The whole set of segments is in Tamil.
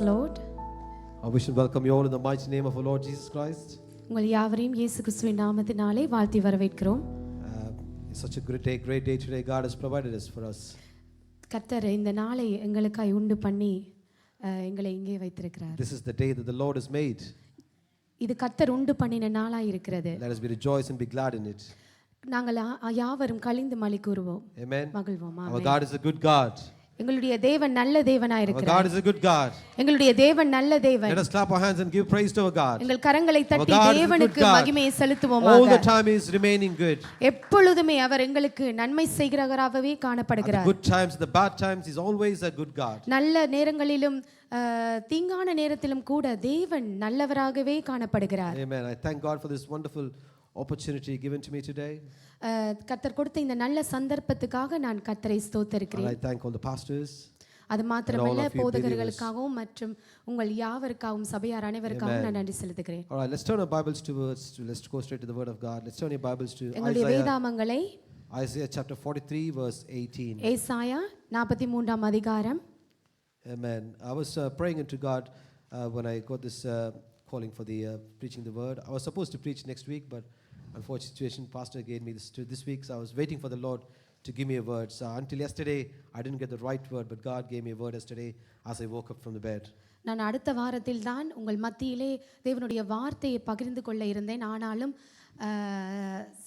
Lord, we should welcome you all in the mighty name of our Lord Jesus Christ. உங்கள் யாவரையும் இயேசு கிறிஸ்துவின் நாமத்தினாலே வாழ்த்தி வரவேற்கிறோம். It's such a great day today. God has provided us for us. கர்த்தர் இந்த நாளை எங்களுக்காய் உண்டு பண்ணி எங்களை இங்கே வைத்திருக்கிறார். This is the day that the Lord has made. இது கர்த்தர் உண்டு பண்ணின நாளாய் இருக்கிறது. Let us be rejoice and be glad in it. நாங்கள் யாவரும் கலிந்து மலி கூறுவோம். Amen. மகிழ்வோம். Our God is a good God. எங்களுடைய தேவன் நல்ல தேவனாய் Our இருக்கிறார். God is a good God. எங்களுடைய தேவன் நல்ல தேவன். Let us clap our hands and give praise to our God. எங்கள் கரங்களை தட்டி தேவனுக்கு மகிமையை செலுத்துவோமாக. All the time he is remaining good. எப்பொழுதுமே அவர் எங்களுக்கு நன்மை செய்கிறவராகவே காணப்படுகிறார். The good times, the bad times, he is always a good God. நல்ல நேரங்களிலும் தீங்கான நேரத்திலும் கூட தேவன் நல்லவராகவே காணப்படுகிறார். Amen. I thank God for this wonderful opportunity given to me today. கர்த்தர் கொடுத்த இந்த நல்ல சந்தர்ப்பத்துக்காக நான் கர்த்தரை ஸ்தோத்திரிக்கிறேன். I thank all the pastors. அது மாத்திரமல்ல போதகர்களுக்காகவும் மற்றும் உங்கள் யாவருக்காகவும் சபையார் அனைவருக்காகவும் நான் நன்றி செலுத்துகிறேன். All right, let's turn our Bibles let's go straight to the word of God. Let's turn your Bibles to எங்களுடைய வேதாகமங்களை Isaiah chapter 43 verse 18. ஏசாயா 43ஆம் அதிகாரம். Amen. I was praying unto God when I got this calling for the preaching the word. I was supposed to preach next week, but unfortunate situation, pastor gave me this week, so I was waiting for the Lord to give me a word. So until yesterday I didn't get the right word, but God gave me a word yesterday as I woke up from the bed. நான் அடுத்த வாரத்தில் தான் உங்கள் மத்தியிலே தேவனுடைய வார்த்தையை பகிர்ந்து கொள்ள இருந்தேன். ஆனாலும்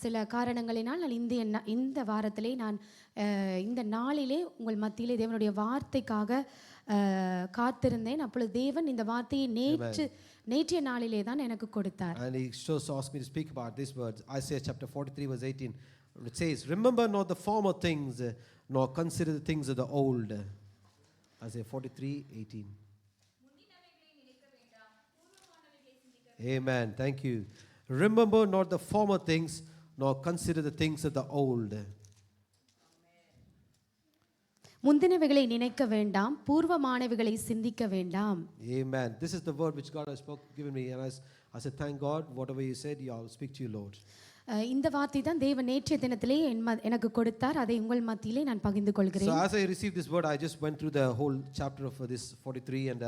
சில காரணங்களினால் நான் இந்த வாரத்திலே நான் இந்த நாளிலே உங்கள் மத்தியிலே தேவனுடைய வார்த்தைக்காக காத்திருந்தேன். அப்பொழுது தேவன் இந்த வார்த்தையை நேற்றைய நாளிலே தான் எனக்கு கொடுத்தார். And he just asked me to speak about these words. Isaiah chapter 43 verse 18. It says, "Remember not the former things, nor consider the things of the old." Isaiah 43:18. Amen. Thank you. Remember not the former things, nor consider the things of the old. முந்தினவைகளை நினைக்க வேண்டாம், பூர்வமானவைகளை சிந்திக்க வேண்டாம். Amen. This is the word which God has given me, and I said, thank God, whatever you said, I'll speak to you, Lord. இந்த வார்த்தை தான் தேவன் நேற்றைய தினத்திலே எனக்கு கொடுத்தார். அதை உங்கள் மத்தியிலே நான் பகிர்ந்து கொள்கிறேன். So as I received this word, I just went through the whole chapter of this 43 and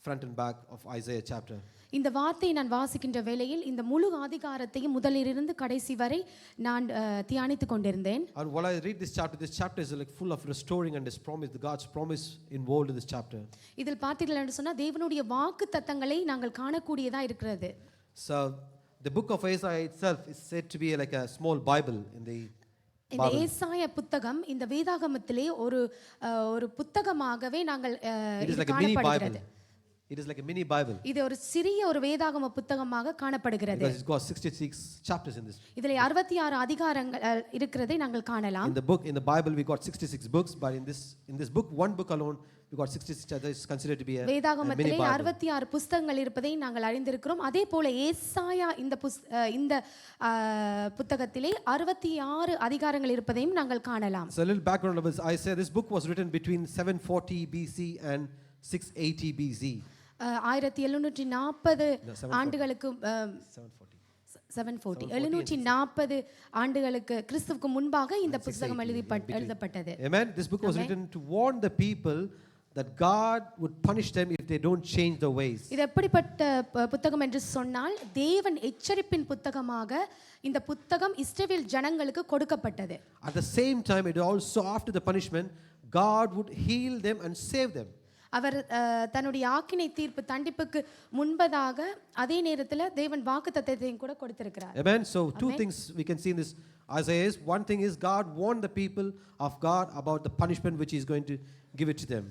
front and back of Isaiah chapter. இந்த வார்த்தையை நான் வாசிக்கின்ற வேளையில் இந்த முழு அதிகாரத்தையும் முதலிலிருந்து கடைசி வரை நான் தியானித்துக் கொண்டிருந்தேன். And while I read this chapter is like full of restoring and his promise, the God's promise involved in this chapter. இதில் பார்த்தீர்கள் என்று சொன்னா தேவனுடைய வாக்குத்தத்தங்களை நாங்கள் காணக்கூடியதா இருக்கிறது. So the book of Isaiah itself is said to be like a small Bible in the இந்த ஏசாயா புத்தகம் இந்த வேதாகமத்திலே ஒரு புத்தகமாகவே நாங்கள் காணப்படுகிறது. It is like a mini Bible. இது ஒரு சிறிய ஒரு வேதாகம புத்தகமாக காணப்படுகிறது. Because it's got 66 chapters in this. இதிலே 66 அதிகாரங்கள் இருக்கிறதை நாங்கள் காணலாம். In the Bible we got 66 books, but in this book, one book alone, we got 66 chapters. It's considered to be a வேதாகமத்திலே 66 புத்தகங்கள் இருப்பதை நாங்கள் அறிந்திருக்கிறோம். அதே போல ஏசாயா இந்த புத்தகத்திலே 66 அதிகாரங்கள் இருப்பதையும் நாங்கள் காணலாம். So a little background of this, I say this book was written between 740 BC and 680 BC. 1740 ஆண்டுகளுக்கு 740 ஆண்டுகளுக்கு கிறிஸ்துவுக்கு முன்பாக இந்த புத்தகம் எழுதப்பட்டது. Amen. This book was written to warn the people that God would punish them if they don't change their ways. இது எப்படிப்பட்ட புத்தகம் என்று சொன்னால் தேவன் எச்சரிப்பின் புத்தகமாக இந்த புத்தகம் இஸ்ரவேல் ஜனங்களுக்கு கொடுக்கப்பட்டது. At the same time, it also after the punishment, God would heal them and save them. அவர் தன்னுடைய ஆக்கினை தீர்ப்பு தண்டிப்புக்கு முன்பதாக அதே நேரத்தில் தேவன் வாக்குத்தத்தத்தையும் கூட கொடுத்திருக்கிறார். Amen. So two things we can see in this Isaiah is, one thing is God warned the people of God about the punishment which he is going to give it to them.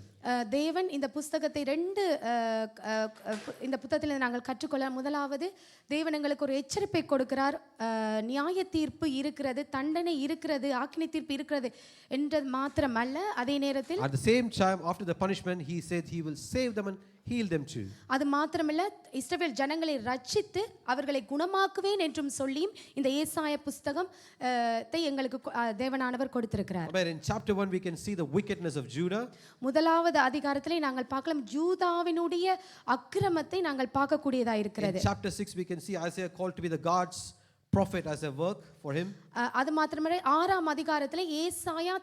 தேவன் இந்த புத்தகத்தை இந்த புத்தகத்தில் நாங்கள் கற்றுக்கொள்ள முதலாவது தேவன் எங்களுக்கு ஒரு எச்சரிப்பை கொடுக்கிறார். நியாய தீர்ப்பு இருக்கிறது, தண்டனை இருக்கிறது, ஆக்கினை தீர்ப்பு இருக்கிறது என்றது மாத்திரமல்ல, அதே நேரத்தில் at the same time after the punishment he said he will save them and heal them too. அது மாத்திரமல்ல, இஸ்ரவேல் ஜனங்களை ரட்சித்து அவர்களை குணமாக்குவேன் என்றும் சொல்லியும் இந்த ஏசாயா புத்தகம் எங்களுக்கு தேவனானவர் கொடுத்திருக்கிறார். In chapter 1 we can see the wickedness of Judah. முதலாவது அதிகாரத்திலே நாங்கள் பார்க்கலாம் யூதாவினுடைய அக்கிரமத்தை நாங்கள் பார்க்கக்கூடியதா இருக்கிறது. In chapter 6 we can see Isaiah called to be the God's prophet as a work for him. அது மாத்திரமல்ல 6ஆம் அதிகாரத்தில் ஏசாயா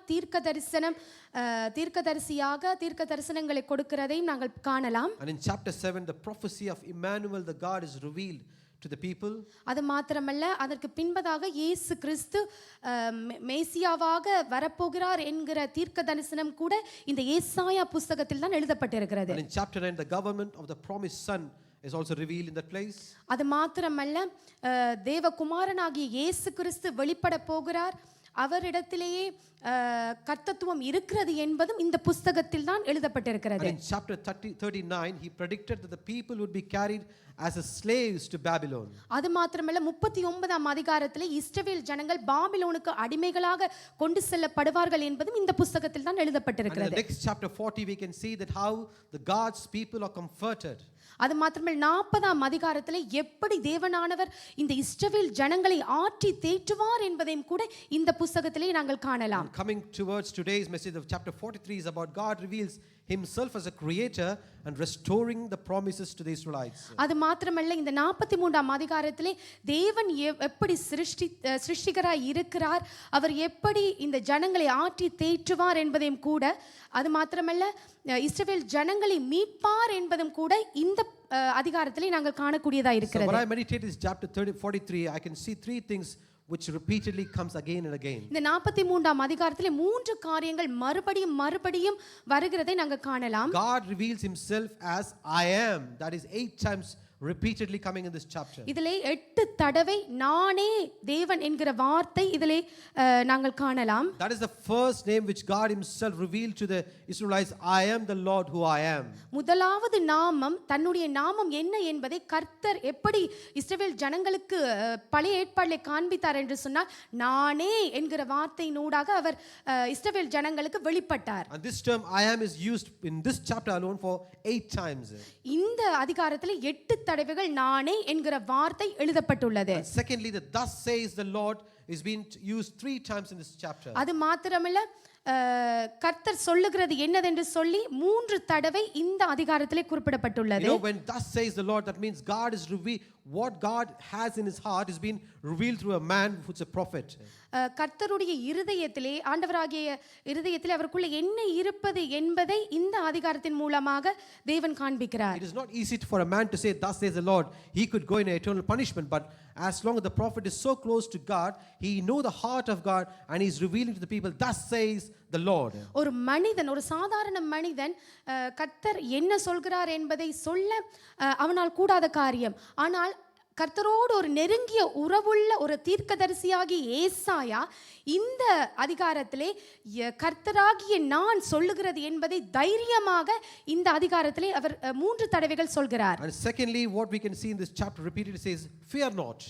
தீர்க்கதரிசியாக தீர்க்க தரிசனங்களை கொடுக்கிறதையும் நாங்கள் காணலாம். And in chapter 7 the prophecy of Emmanuel the God is revealed to the people. அது மாத்திரமல்ல அதற்கு பின்பதாக இயேசு கிறிஸ்து மேசியாவாக வரப்போகிறார் என்கிற தீர்க்க தரிசனம் கூட இந்த ஏசாயா புத்தகத்தில் தான் எழுதப்பட்டிருக்கிறது. And in chapter 9 the government of the promised son is also revealed in that place. அது மாத்திரமல்ல தேவகுமாரனாகிய இயேசு கிறிஸ்து வெளிப்பட போகிறார், அவரிடத்திலேயே கர்த்தத்துவம் இருக்கிறது என்பதும் இந்த புத்தகத்தில் தான் எழுதப்பட்டிருக்கிறது. And in chapter 39 he predicted that the people would be carried as slaves to Babylon. அது மாத்திரமல்ல 39ஆம் அதிகாரத்திலே இஸ்ரவேல் ஜனங்கள் பாபிலோனுக்கு அடிமைகளாக கொண்டு செல்லப்படுவார்கள் என்பதும் இந்த புத்தகத்தில் தான் எழுதப்பட்டிருக்கிறது. And in the next chapter 40 we can see that how the God's people are comforted. அது மாத்திரமல்ல 40ஆம் அதிகாரத்திலே எப்படி தேவனானவர் இந்த இஸ்ரவேல் ஜனங்களை ஆற்றி தேற்றுவார் என்பதையும் கூட இந்த புத்தகத்திலே நாங்கள் காணலாம். Coming towards today's message of chapter 43 is about God reveals himself as a creator and restoring the promises to the Israelites. அது மாத்திரமல்ல இந்த 43ஆம் அதிகாரத்திலே தேவன் எப்படி சிருஷ்டிகராய் இருக்கிறார், அவர் எப்படி இந்த ஜனங்களை ஆற்றி தேற்றுவார் என்பதையும் கூட, அது மாத்திரமல்ல இஸ்ரவேல் ஜனங்களை மீட்பார் என்பதும் கூட இந்த அதிகாரத்திலே நாங்கள் காணக்கூடியதா இருக்கிறது. So when I meditate this chapter 43 I can see three things which repeatedly comes again and again. இந்த 43ஆம் அதிகாரத்திலே மூன்று காரியங்கள் மறுபடியும் வருகிறதை நாங்கள் காணலாம். God reveals himself as I am. That is 8 times repeatedly coming in this chapter. இதிலே 8 தடவை நானே தேவன் என்கிற வார்த்தை இதிலே நாங்கள் காணலாம். That is the first name which God himself revealed to the Israelites. I am the Lord who I am. முதலாவது நாமம், தன்னுடைய நாமம் என்ன என்பதை கர்த்தர் எப்படி இஸ்ரவேல் ஜனங்களுக்கு பழைய ஏற்பாட்டிலே காண்பித்தார் என்று சொன்னால், நானே என்கிற வார்த்தையினூடாக அவர் இஸ்ரவேல் ஜனங்களுக்கு வெளிப்பட்டார். And this term I am is used in this chapter alone for 8 times. இந்த அதிகாரத்தில் 8 தடவைகள் நானே என்கிற வார்த்தை எழுதப்பட்டுள்ளது. And secondly, the thus says the Lord is being used 3 times in this chapter. அது மாத்திரமல்ல கர்த்தர் சொல்லுகிறது என்னதென்று சொல்லி 3 தடவை இந்த அதிகாரத்திலே குறிப்பிடப்பட்டுள்ளது. You know, when thus says the Lord, that means God is what God has in his heart is being revealed through a man who's a prophet. கர்த்தருடைய இருதயத்திலே, ஆண்டவராகிய இருதயத்திலே அவருக்குள்ள என்ன இருப்பது என்பதை இந்த அதிகாரத்தின் மூலமாக தேவன் காண்பிக்கிறார். It is not easy for a man to say thus says the Lord. He could go in eternal punishment, but as long as the prophet is so close to God, he knows the heart of God and he is revealing to the people thus says the Lord. ஒரு மனிதன், ஒரு சாதாரண மனிதன் கர்த்தர் என்ன சொல்கிறார் என்பதை சொல்ல அவனால் கூடாத காரியம். ஆனால் கர்த்தரோடு ஒரு நெருங்கிய உறவுள்ள ஒரு தீர்க்கதரிசியாகிய ஏசாயா இந்த அதிகாரத்திலே கர்த்தராகிய நான் சொல்லுகிறது என்பதை தைரியமாக இந்த அதிகாரத்திலே அவர் 3 தடவைகள் சொல்கிறார். And secondly, what we can see in this chapter repeatedly says, fear not.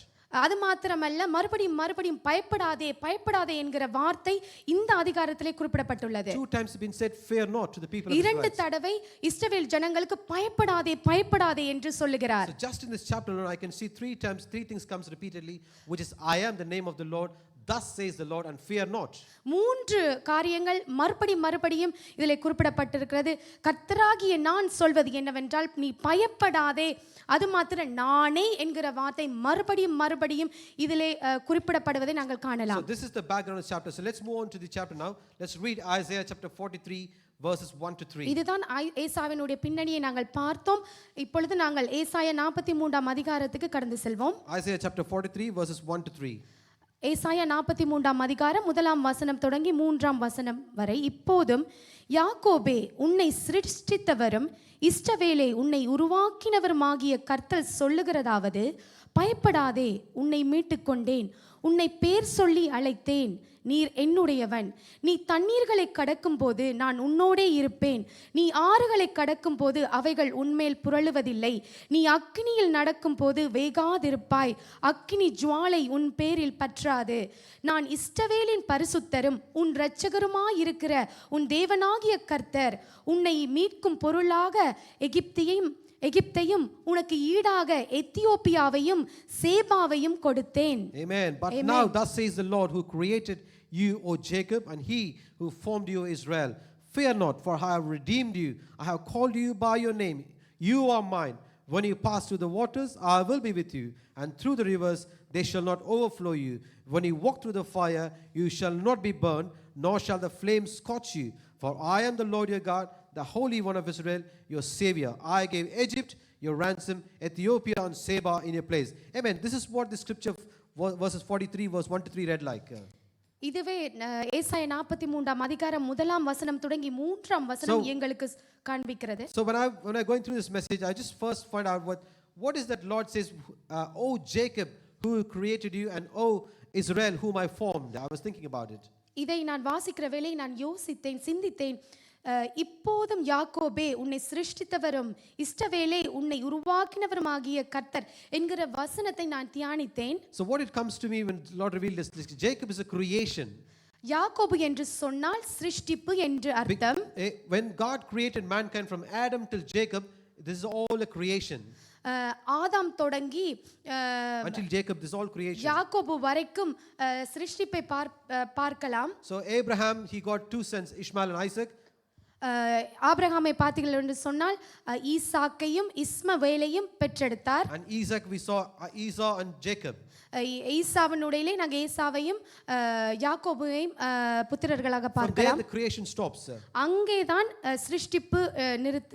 அது மாத்திரமல்ல மறுபடியும் பயப்படாதே என்கிற வார்த்தை இந்த அதிகாரத்திலே குறிப்பிடப்பட்டுள்ளது. 2 times been said fear not to the people of Israel. 2 தடவை இஸ்ரவேல் ஜனங்களுக்கு பயப்படாதே என்று சொல்லுகிறார். So just in this chapter alone I can see 3 times 3 things comes repeatedly, which is I am the name of the Lord, thus says the Lord, and fear not. 3 காரியங்கள் மறுபடியும் இதிலே குறிப்பிடப்பட்டிருக்கிறது. கர்த்தராகிய நான் சொல்வது என்னவென்றால், நீ பயப்படாதே. அது மாத்திரம் நானே என்கிற வார்த்தை மறுபடியும் இதிலே குறிப்பிடப்படுவதை நாங்கள் காணலாம். So this is the background of the chapter. So let's move on to the chapter now. Let's read Isaiah chapter 43 verses 1 to 3. இதுதான் ஏசாவினுடைய பின்னணியை நாங்கள் பார்த்தோம். இப்பொழுது நாங்கள் ஏசாயா 43ஆம் அதிகாரத்துக்கு கடந்து செல்வோம். Isaiah chapter 43 verses 1 to 3. ஏசாயா 43ஆம் அதிகாரம் 1ஆம் வசனம் தொடங்கி 3ஆம் வசனம் வரை. இப்போதும் யாக்கோபே, உன்னை சிருஷ்டித்தவரும் இஸ்ரவேலே உன்னை உருவாக்கினவருமாகிய கர்த்தர் சொல்லுகிறதாவது, பயப்படாதே, உன்னை மீட்டுக்கொண்டேன், உன்னை பேர் சொல்லி அழைத்தேன், நீர் என்னுடையவன். நீ தண்ணீர்களை கடக்கும் போது நான் உன்னோடே இருப்பேன், நீ ஆறுகளை கடக்கும் போது அவைகள் உன்மேல் புரளுவதில்லை. நீ அக்கினியில் நடக்கும் போது வேகாதிருப்பாய், அக்கினி ஜுவாலை உன் பேரில் பற்றாது. நான் இஸ்ரவேலின் பரிசுத்தரும் உன் இரட்சகருமாயிருக்கிற உன் தேவனாகிய கர்த்தர், உன்னை மீட்கும் பொருளாக எகிப்தையும் உனக்கு ஈடாக எத்தியோப்பியாவையும் சேபாவையும் கொடுத்தேன். Amen. But Amen. Now thus says the Lord who created you, O Jacob, and he who formed you, Israel. Fear not, for I have redeemed you. I have called you by your name. You are mine. When you pass through the waters, I will be with you, and through the rivers, they shall not overflow you. When you walk through the fire, you shall not be burned, nor shall the flames scorch you. For I am the Lord your God, the Holy One of Israel, your Savior. I gave Egypt your ransom, Ethiopia and Seba in your place. Amen. This is what the scripture verses 43 verse 1 to 3 read like. இதுவே ஏசாயா 43ஆம் அதிகாரம் 1ஆம் வசனம் தொடங்கி 3ஆம் வசனம் எங்களுக்கு காண்பிக்கிறது. So when I going through this message, I just first find out what is that Lord says, "O Jacob, who created you, and O Israel, whom I formed." I was thinking about it. இதை நான் வாசிக்கிற வேளை நான் யோசித்தேன், சிந்தித்தேன். இப்போதும் யாக்கோபே உன்னை சிருஷ்டித்தவரும் இஸ்ரவேலே உன்னை உருவாக்கினவருமாகிய கர்த்தர் என்கிற வசனத்தை நான் தியானித்தேன். So what it comes to me when Lord revealed this, Jacob is a creation. யாக்கோபு என்று சொன்னால் சிருஷ்டிப்பு என்று அர்த்தம். When God created mankind from Adam till Jacob, this is all a creation. ஆதாம் தொடங்கி until Jacob, this is all creation. யாக்கோபு வரைக்கும் சிருஷ்டிப்பை பார்க்கலாம். So Abraham, he got two sons, Ishmael and Isaac. ஆபிரகாமை பார்த்தீர்கள் என்று சொன்னால் ஈசாக்கையும் இஸ்மவேலையும் பெற்றெடுத்தார். And Isaac we saw Esau and Jacob. ஈசாவினுடையிலே நாங்கள் ஏசாவையும் யாக்கோபையும் புத்திரர்களாக பார்க்கலாம். From there the creation stops. அங்கேதான் சிருஷ்டிப்பு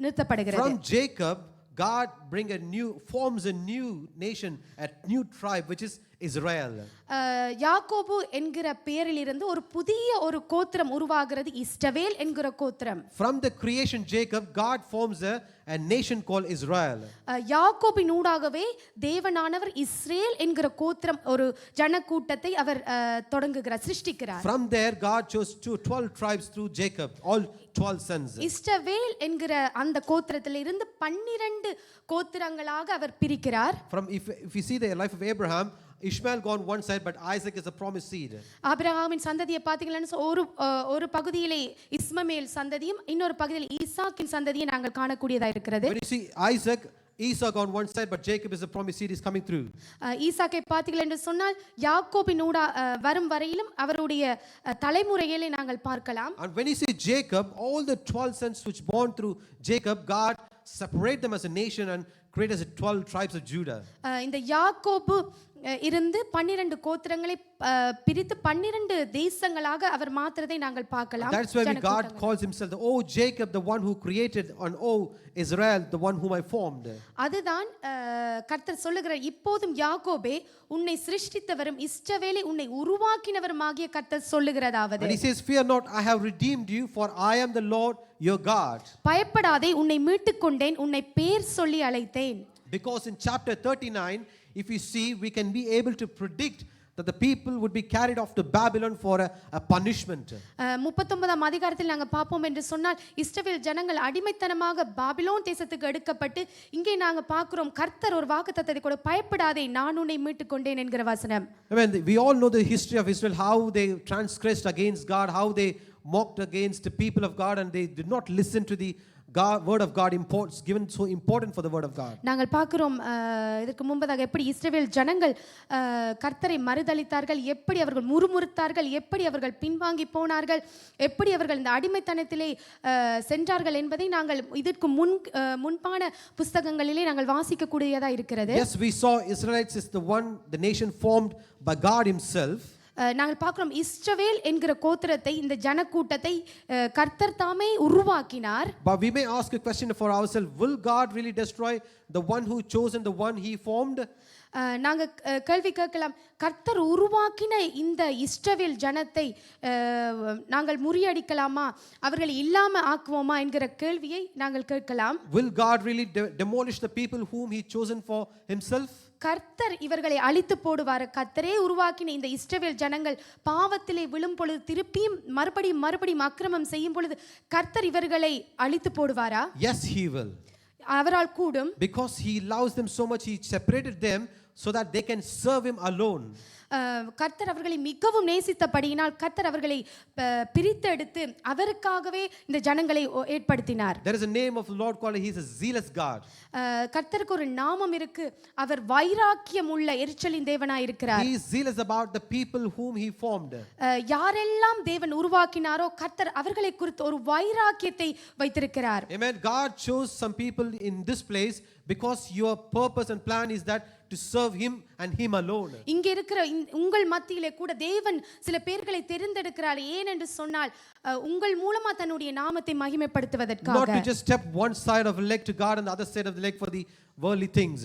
நிறுத்தப்படுகிறது. From Jacob God forms a new nation, a new tribe, which is Israel. யாக்கோபு என்கிற பெயரிலிருந்து ஒரு புதிய ஒரு கோத்திரம் உருவாகிறது, இஸ்ரவேல் என்கிற கோத்திரம். From the creation Jacob, God forms a nation called Israel. யாக்கோபினூடாகவே தேவனானவர் இஸ்ரேல் என்கிற கோத்திரம் ஒரு ஜனக்கூட்டத்தை அவர் தொடங்குகிறார், சிருஷ்டிக்கிறார். From there God chose 12 tribes through Jacob, all 12 sons. இஸ்ரவேல் என்கிற அந்த கோத்திரத்தில் இருந்து 12 கோத்திரங்களாக அவர் பிரிக்கிறார். From if you see the life of Abraham, Ishmael gone one side, but Isaac is a promised seed. ஆபிரகாமின் சந்ததியை பார்த்தீங்கன்னா ஒரு பகுதியிலே இஸ்மவேல் சந்ததியும் இன்னொரு பகுதியில் ஈசாக்கின் சந்ததியை நாங்கள் காணக்கூடியதா இருக்கிறது. When you see Isaac, Esau on one side, but Jacob is a promised seed is coming through. ஈசாக்கை பார்த்தீர்கள் என்று சொன்னால் யாக்கோபினூடா வரும் வரையிலும் அவருடைய தலைமுறைகளை நாங்கள் பார்க்கலாம். And when you see Jacob, all the 12 sons which born through Jacob, God separate them as a nation and create as 12 tribes of Judah. இந்த யாக்கோபு இருந்து 12 கோத்திரங்களை பிரித்து 12 தேசங்களாக அவர் மாத்திரதை நாங்கள் பார்க்கலாம். That's why God calls himself the Oh Jacob, the one who created, and Oh Israel, the one whom I formed. அதுதான் கர்த்தர் சொல்லுகிறார், இப்போதும் யாக்கோபே உன்னை சிருஷ்டித்தவரும் இஸ்ரவேலை உன்னை உருவாக்கினவருமாகிய கர்த்தர் சொல்லுகிறதாவது. And he says, "Fear not, I have redeemed you, for I am the Lord your God." பயப்படாதே, உன்னை மீட்டுக் கொண்டேன், உன்னை பேர் சொல்லி அழைத்தேன். Because in chapter 39, if you see, we can be able to predict that the people would be carried off to Babylon for a punishment. 39ஆம் அதிகாரத்தில் நாங்கள் பார்ப்போம் என்று சொன்னால் இஸ்ரவேல் ஜனங்கள் அடிமைத்தனமாக பாபிலோன் தேசத்துக்கு எடுக்கப்பட்டு இங்கே நாங்கள் பார்க்கிறோம் கர்த்தர் ஒரு வாக்குத்தத்தத்தை கூட, பயப்படாதே நான் உன்னை மீட்டுக் கொண்டேன் என்கிற வசனம். I mean, we all know the history of Israel, how they transgressed against God, how they mocked against the people of God, and they did not listen to the word of God, given so important for the word of God. நாங்கள் பார்க்கிறோம் இதற்கு முன்பதாக எப்படி இஸ்ரவேல் ஜனங்கள் கர்த்தரை மறுதலித்தார்கள், எப்படி அவர்கள் முறுமுறுத்தார்கள், எப்படி அவர்கள் பின்வாங்கி போனார்கள், எப்படி அவர்கள் இந்த அடிமைத்தனத்திலே சென்றார்கள் என்பதை நாங்கள் இதற்கு முன்பான புத்தகங்களிலே நாங்கள் வாசிக்க கூடியதா இருக்கிறது. Yes, we saw Israelites is the nation formed by God himself. நாங்கள் பார்க்கிறோம் இஸ்ரவேல் என்கிற கோத்திரத்தை, இந்த ஜனக்கூட்டத்தை கர்த்தர் தாமே உருவாக்கினார். But we may ask a question for ourselves, will God really destroy the one who chosen, the one he formed? நாங்கள் கேள்வி கேட்கலாம், கர்த்தர் உருவாக்கின இந்த இஸ்ரவேல் ஜனத்தை நாங்கள் முறியடிக்கலாமா, அவர்களை இல்லாம ஆக்குவோமா என்கிற கேள்வியை நாங்கள் கேட்கலாம். Will God really demolish the people whom he chosen for himself? கர்த்தர் இவர்களை அழித்து போடுவார். கர்த்தரே உருவாக்கின இந்த இஸ்ரவேல் ஜனங்கள் பாவத்திலே விழும் பொழுது திருப்பியும் மறுபடியும் அக்கிரமம் செய்யும் பொழுது கர்த்தர் இவர்களை அழித்து போடுவாரா? Yes, he will. அவரால் கூடும். Because he loves them so much, he separated them so that they can serve him alone. கர்த்தர் அவர்களை மிகவும் நேசித்தபடியினால் கர்த்தர் அவர்களை பிரித்து எடுத்து அவருக்காகவே இந்த ஜனங்களை ஏற்படுத்தினார். There is a name of the Lord called, he is a zealous God. கர்த்தருக்கு ஒரு நாமம் இருக்கு, அவர் வைராக்கியம் உள்ள எரிச்சலின் தேவனாய் இருக்கிறார். He is zealous about the people whom he formed. யாரெல்லாம் தேவன் உருவாக்கினாரோ கர்த்தர் அவர்களை குறித்து ஒரு வைராக்கியத்தை வைத்திருக்கிறார். Amen. God chose some people in this place because your purpose and plan is that to serve him and him alone. இங்க இருக்கிற உங்கள் மத்தியிலே கூட தேவன் சில பேர்களை தெரிந்தெடுக்கிறார். ஏனென்று சொன்னால் உங்கள் மூலமா தன்னுடைய நாமத்தை மகிமைப்படுத்துவதற்காக. Not to just step one side of a leg to God and the other side of the leg for the worldly things.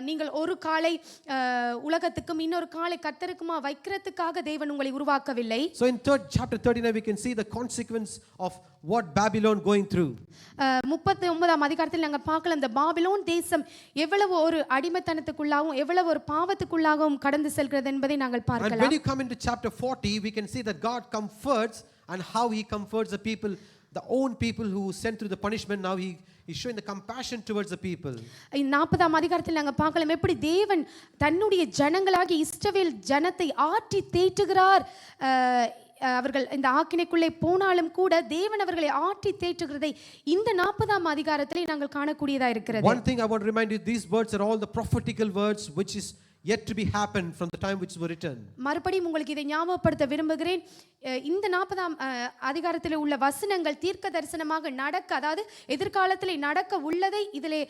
நீங்கள் ஒரு காலை உலகத்துக்கும் இன்னொரு காலை கர்த்தருக்குமா வைக்கிறதுக்காக தேவன் உங்களை உருவாக்கவில்லை. So in chapter 39 we can see the consequence of what Babylon going through. 39ஆம் அதிகாரத்தில் நாங்கள் பார்க்கலாம் இந்த பாபிலோன் தேசம் எவ்வளவு ஒரு அடிமைத்தனத்துக்குள்ளாகவும் எவ்வளவு ஒரு பாவத்துக்குள்ளாகவும் கடந்து செல்கிறது என்பதை நாங்கள் பார்க்கலாம். And when you come into chapter 40 we can see that God comforts and how he comforts the people, the own people who sent through the punishment. Now he is showing the compassion towards the people. 40ஆம் அதிகாரத்தில் நாங்கள் பார்க்கலாம் எப்படி தேவன் தன்னுடைய ஜனங்களாகிய இஸ்ரவேல் ஜனத்தை ஆற்றி தேற்றுகிறார். அவர்கள் இந்த ஆக்கினைக்குள்ளே போனாலும் கூட தேவன் அவர்களை ஆற்றி தேற்றுகிறதை இந்த 40ஆம் அதிகாரத்திலே நாங்கள் காணக்கூடியதா இருக்கிறது. One thing I want to remind you, these words are all the prophetical words which is yet to be happened from the time which were written. மறுபடியும் உங்களுக்கு இதை ஞாபகப்படுத்த விரும்புகிறேன். இந்த 40ஆம் அதிகாரத்தில் உள்ள வசனங்கள் தீர்க்க தரிசனமாக நடக்க, அதாவது எதிர்காலத்தில் நடக்க உள்ளதை இதிலே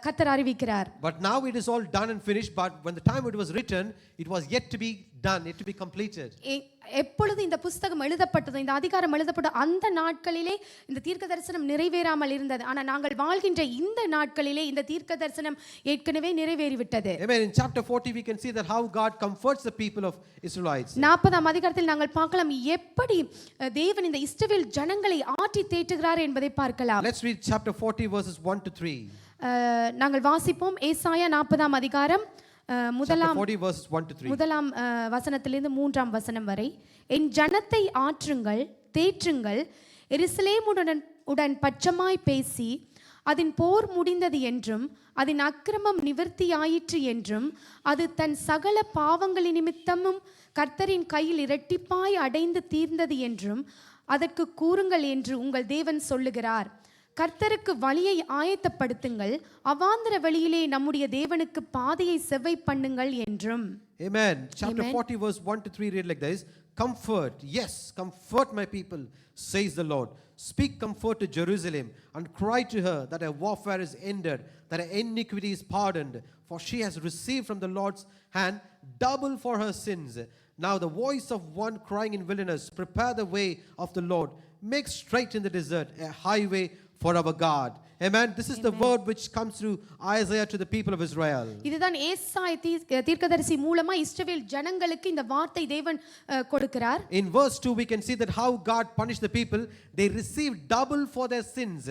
கர்த்தர் அறிவிக்கிறார். But now it is all done and finished, but when the time it was written it was yet to be done, yet to be completed. எப்பொழுது இந்த புத்தகம் எழுதப்பட்டது, இந்த அதிகாரம் எழுதப்பட்ட அந்த நாட்களிலே இந்த தீர்க்க தரிசனம் நிறைவேறாமல் இருந்தது. ஆனால் நாங்கள் வாழ்கின்ற இந்த நாட்களிலே இந்த தீர்க்க தரிசனம் ஏற்கனவே நிறைவேறிவிட்டது. Amen. In chapter 40 we can see that how God comforts the people of Israelites. 40ஆம் அதிகாரத்தில் நாங்கள் பார்க்கலாம் எப்படி தேவன் இந்த இஸ்ரவேல் ஜனங்களை ஆற்றி தேற்றுகிறார் என்பதை பார்க்கலாம். Let's read chapter 40 verses 1 to 3. நாங்கள் வாசிப்போம். ஏசாயா 40ஆம் அதிகாரம் முதலாம் வசனத்திலிருந்து 3ஆம் வசனம் வரை. என் ஜனத்தை ஆற்றுங்கள், தேற்றுங்கள், எருசலேமுடன் பட்சமாய் பேசி அதன் போர் முடிந்தது என்றும் அதன் அக்கிரமம் நிவர்த்தியாயிற்று என்றும் அது தன் சகல பாவங்களின் நிமித்தமும் கர்த்தரின் கையில் இரட்டிப்பாய் அடைந்து தீர்ந்தது என்றும் அதற்கு கூறுங்கள் என்று உங்கள் தேவன் சொல்லுகிறார். கர்த்தருக்கு வழியை ஆயத்தப்படுத்துங்கள், அவாந்தர வழியிலே நம்முடைய தேவனுக்கு பாதையை செவ்வை பண்ணுங்கள் என்றும். Amen. Chapter 40 verse 1 to 3 read like this. Comfort, yes, comfort my people, says the Lord. Speak comfort to Jerusalem and cry to her that her warfare is ended, that her iniquity is pardoned, for she has received from the Lord's hand double for her sins. Now the voice of one crying in wilderness, prepare the way of the Lord, make straight in the desert a highway for our God. Amen. This is the word which comes through Isaiah to the people of Israel. இதுதான் ஏசாயா தீர்க்கதரிசி மூலமா இஸ்ரவேல் ஜனங்களுக்கு இந்த வார்த்தை தேவன் கொடுக்கிறார். In verse 2 we can see that how God punished the people. They received double for their sins.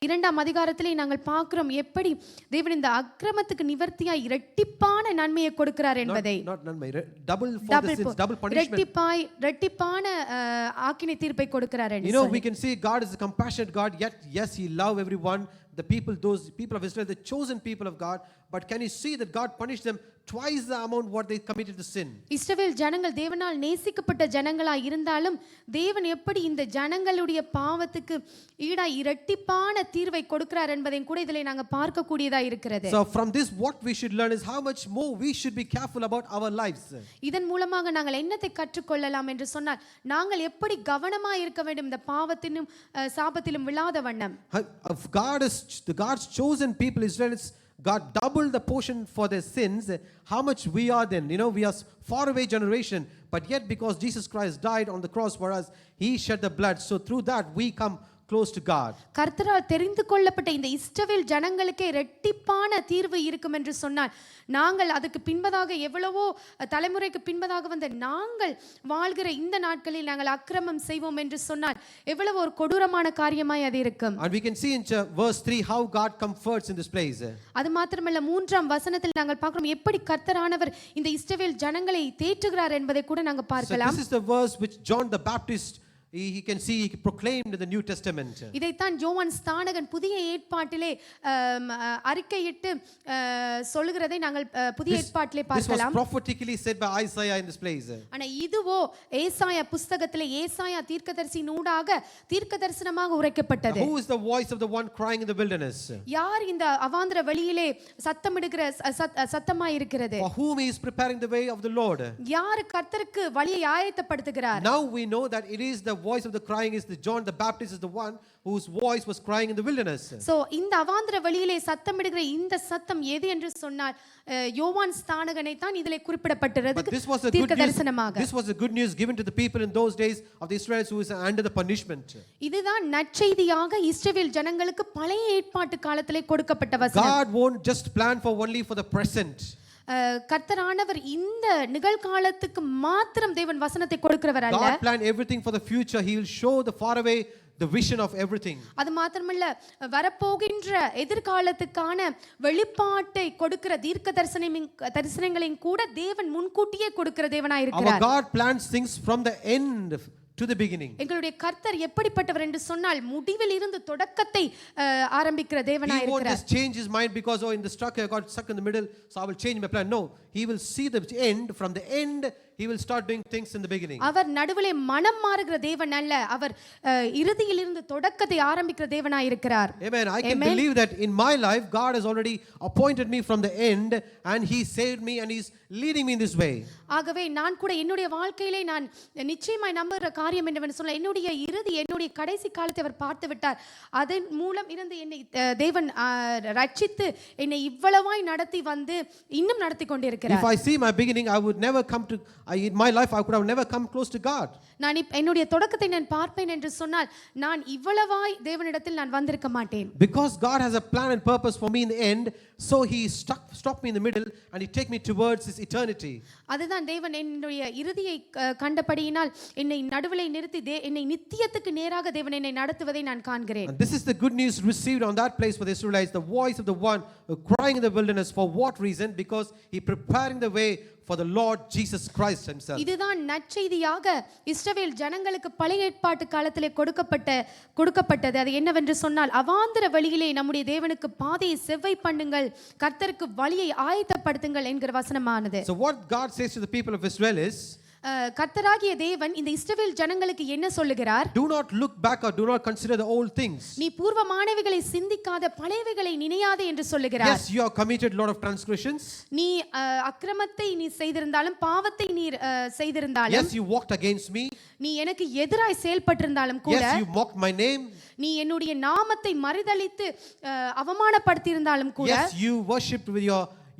2ஆம் அதிகாரத்திலே நாங்கள் பார்க்கிறோம் எப்படி தேவன் இந்த அக்கிரமத்துக்கு நிவர்த்தியாய் இரட்டிப்பான நன்மையை கொடுக்கிறார் என்பதை. Not நன்மை, double for the sins, double punishment. இரட்டிப்பான ஆக்கினை தீர்ப்பை கொடுக்கிறார். You know, we can see God is a compassionate God, yet yes, he love everyone. The people, those people of Israel, the chosen people of God, but can you see that God punished them twice the amount what they committed the sin? இஸ்ரவேல் ஜனங்கள் தேவனால் நேசிக்கப்பட்ட ஜனங்களாய் இருந்தாலும் தேவன் எப்படி இந்த ஜனங்களுடைய பாவத்துக்கு ஈடாய் இரட்டிப்பான தீர்வை கொடுக்கிறார் என்பதை கூட இதிலே நாங்க பார்க்க கூடியதா இருக்கிறது. So from this what we should learn is how much more we should be careful about our lives. இதன் மூலமாக நாங்கள் என்னத்தை கற்றுக்கொள்ளலாம் என்று சொன்னால் நாங்கள் எப்படி கவனமா இருக்க வேண்டும் இந்த பாவத்திலும் சாபத்திலும் விழாத வண்ணம். God's chosen people, Israelites, God doubled the portion for their sins. How much we are then? You know, we are far away generation, but yet because Jesus Christ died on the cross for us, he shed the blood. So through that we come close to God. கர்த்தரால் தெரிந்து கொள்ளப்பட்ட இந்த இஸ்ரவேல் ஜனங்களுக்கே இரட்டிப்பான தீர்வு இருக்கும் என்று சொன்னால் நாங்கள் அதுக்கு பின்பதாக எவ்வளவோ தலைமுறைக்கு பின்பதாக வந்த நாங்கள் வாழ்கிற இந்த நாட்களில் நாங்கள் அக்கிரமம் செய்வோம் என்று சொன்னால் எவ்வளவு ஒரு கொடூரமான காரியமாய் அது இருக்கும். And we can see in verse 3 how God comforts in this place. அது மாத்திரமல்ல 3ஆம் வசனத்தில் நாங்கள் பார்க்கிறோம் எப்படி கர்த்தரானவர் இந்த இஸ்ரவேல் ஜனங்களை தேற்றுகிறார் என்பதை கூட நாங்கள் பார்க்கலாம். So this is the verse which John the Baptist he can see he proclaimed in the New Testament. இதைத்தான் யோவான் ஸ்நானகன் புதிய ஏற்பாட்டிலே அறிக்கையிட்டு சொல்கிறதை நாங்கள் புதிய ஏற்பாட்டிலே பார்க்கலாம். This was prophetically said by Isaiah in this place. ஆனா இதுவோ ஏசாயா புத்தகத்திலே ஏசாயா தீர்க்கதரிசியினூடாக தீர்க்கதரிசனமாக உரைக்கப்பட்டது. Who is the voice of the one crying in the wilderness? யார் இந்த அவாந்தர வெளியிலே சத்தமிடுகிற சத்தமாய் இருக்கிறது? For whom he is preparing the way of the Lord? யார் கர்த்தருக்கு வழியை ஆயத்தப்படுத்துகிறார்? Now we know that it is the voice of the crying is the John the Baptist is the one whose voice was crying in the wilderness. So இந்த அவாந்திர வெளியிலே சத்தமிடுகிற இந்த சத்தம் எது என்று சொன்னால் யோவான் ஸ்நானகனை தான் இதிலே குறிப்பிடப்பட்டிருக்கிறது. But this was a good news. This was a good news given to the people in those days of the Israelites who was under the punishment. இதுதான் நற்செய்தியாக இஸ்ரவேல் ஜனங்களுக்கு பழைய ஏற்பாட்டு காலத்திலே கொடுக்கப்பட்ட வசனம். God won't just plan for only for the present. கர்த்தரானவர் இந்த நிகழ்காலத்துக்கு மாத்திரம் தேவன் வசனத்தை கொடுக்கிறவர் அல்ல. God planned everything for the future. He will show the far away the vision of everything. அது மாத்திரமல்ல வரப்போகின்ற எதிர்காலத்துக்கான வெளிப்பாட்டை கொடுக்கிற தீர்க்க தரிசனங்களையும் கூட தேவன் முன்கூட்டியே கொடுக்கிற தேவனாய் இருக்கிறார். Our God plans things from the end to the beginning. எங்களுடைய கர்த்தர் எப்படிப்பட்டவர் என்று சொன்னால் முடிவில் இருந்து தொடக்கத்தை ஆரம்பிக்கிற தேவனாய் இருக்கிறார். He won't just change his mind because in the struck I got stuck in the middle so I will change my plan. No, he will see the end. From the end he will start doing things in the beginning. அவர் நடுவிலே மனம் மாறுகிற தேவன் அல்ல, அவர் இறுதியில் இருந்து தொடக்கத்தை ஆரம்பிக்கிற தேவனாய் இருக்கிறார். Amen. I can believe that in my life God has already appointed me from the end and he saved me and he's leading me in this way. ஆகவே நான் கூட என்னுடைய வாழ்க்கையிலே நான் நிச்சயமாய் நம்புகிற காரியம் என்னவென்று சொல்ல என்னுடைய இறுதி என்னுடைய கடைசி காலத்தை அவர் பார்த்து விட்டார். அதன் மூலம் இருந்து என்னை தேவன் ரட்சித்து என்னை இவ்வளவாய் நடத்தி வந்து இன்னும் நடத்தி கொண்டிருக்கிறார். If I see my beginning I would never come to in my life I could have never come close to God. நான் என்னுடைய தொடக்கத்தை நான் பார்ப்பேன் என்று சொன்னால் நான் இவ்வளவாய் தேவனிடத்தில் நான் வந்திருக்க மாட்டேன். Because God has a plan and purpose for me in the end, so he stopped me in the middle and he take me towards his eternity. அதுதான் தேவன் என்னுடைய இறுதியை கண்டபடியினால் என்னை நடுவிலே நிறுத்தி என்னை நித்தியத்துக்கு நேராக தேவன் என்னை நடத்துவதை நான் காண்கிறேன். And this is the good news received on that place for the Israelites, the voice of the one crying in the wilderness. For what reason? Because he preparing the way for the Lord Jesus Christ himself. இதுதான் நற்செய்தியாக இஸ்ரவேல் ஜனங்களுக்கு பழைய ஏற்பாட்டு காலத்திலே கொடுக்கப்பட்டது. அது என்னவென்று சொன்னால் அவாந்திர வழியிலே நம்முடைய தேவனுக்கு பாதையை செவ்வை பண்ணுங்கள், கர்த்தருக்கு வழியை ஆயத்தப்படுத்துங்கள் என்கிற வசனமானது. So what God says to the people of Israel is, கர்த்தராகிய தேவன் இந்த இஸ்ரவேல் ஜனங்களுக்கு என்ன சொல்லுகிறார்? do not look back or do not consider the old things. நீ பூர்வமானவைகளை சிந்திக்காத பழையவைகளை நினையாதே என்று சொல்லுகிறார். Yes, you have committed lot of transgressions. நீ அக்கிரமத்தை நீ செய்திருந்தாலும் பாவத்தை நீ செய்திருந்தாலும், yes, you walked against me. நீ எனக்கு எதிராய் செயல்பட்டிருந்தாலும் கூட, yes, you mocked my name. நீ என்னுடைய நாமத்தை மறுதலித்து அவமானப்படுத்தி இருந்தாலும் கூட, yes,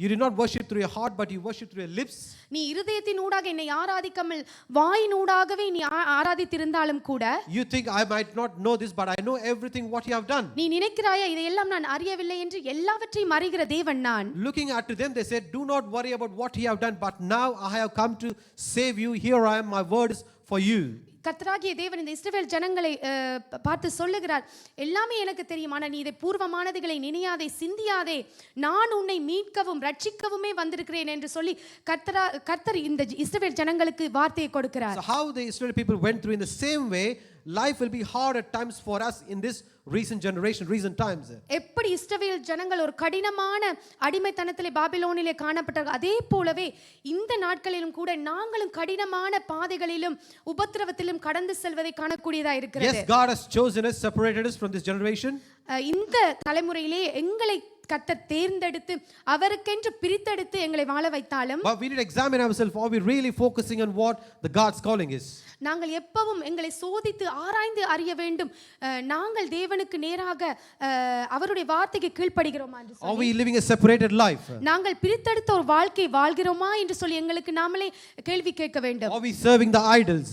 you did not worship through your heart but you worship through your lips. நீ இருதயத்தின் ஊடாக என்னை ஆராதிக்காமல் வாயின் ஊடாகவே நீ ஆராதித்திருந்தாலும் கூட, you think I might not know this but I know everything what you have done. நீ நினைக்கிறாயா இதையெல்லாம் நான் அறியவில்லை என்று? எல்லாவற்றையும் அறிகிற தேவன் நான். Looking at them they said, do not worry about what you have done but now I have come to save you. Here I am, my word is for you. கர்த்தராகிய தேவன் இந்த இஸ்ரவேல் ஜனங்களை பார்த்து சொல்லுகிறார், எல்லாமே எனக்கு தெரியும், ஆனால் நீ இதை பூர்வமானதுகளை நினையாதே, சிந்தியாதே, நான் உன்னை மீட்கவும் ரட்சிக்கவுமே வந்திருக்கிறேன் என்று சொல்லி கர்த்தர் இந்த இஸ்ரவேல் ஜனங்களுக்கு வார்த்தையை கொடுக்கிறார். So how the Israel people went through in the same way, life will be hard at times for us in this recent generation, recent times. எப்படி இஸ்ரவேல் ஜனங்கள் ஒரு கடினமான அடிமைத்தனத்திலே பாபிலோனிலே காணப்பட்டார்கள், அதே போலவே இந்த நாட்களிலும் கூட நாங்களும் கடினமான பாதைகளிலும் உபத்திரவத்திலும் கடந்து செல்வதை காணக்கூடியதா இருக்கிறது. Yes, God has chosen us, separated us from this generation. இந்த தலைமுறையிலே எங்களை கர்த்தர் தேர்ந்தெடுத்து அவருக்கென்று பிரித்தெடுத்து எங்களை வாழ வைத்தாலும், but we need to examine ourselves. Are we really focusing on what the God's calling is? நாங்கள் எப்பவும் எங்களை சோதித்து ஆராய்ந்து அறிய வேண்டும், நாங்கள் தேவனுக்கு நேராக அவருடைய வார்த்தைக்கு கீழ்ப்படுகிறோமா என்று சொல்லி, are we living a separated life? நாங்கள் பிரித்தெடுத்த ஒரு வாழ்க்கை வாழ்கிறோமா என்று சொல்லி எங்களுக்கு நாமளே கேள்வி கேட்க வேண்டும். Are we serving the idols?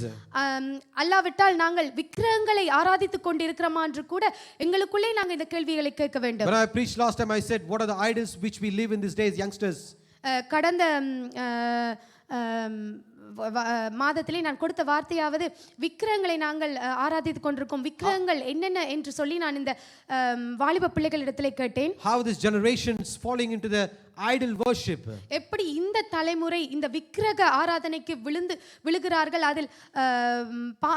அல்லாவிட்டால் நாங்கள் விக்கிரகங்களை ஆராதித்துக் கொண்டிருக்கிறோமா என்று கூட எங்களுக்குள்ளே நாங்கள் இந்த கேள்விகளை கேட்க வேண்டும். When I preached last time I said what are the idols which we live in these days, youngsters? கடந்த மாதத்திலே நான் கொடுத்த வார்த்தையாவது விக்கிரகங்களை நாங்கள் ஆராதித்துக் கொண்டிருக்கோம், விக்கிரகங்கள் என்னென்ன என்று சொல்லி நான் இந்த வாலிப பிள்ளைகளிடத்திலே கேட்டேன். How this generation is falling into the idol worship. எப்படி இந்த தலைமுறை இந்த விக்கிரக ஆராதனைக்கு விழுகிறார்கள், அதில்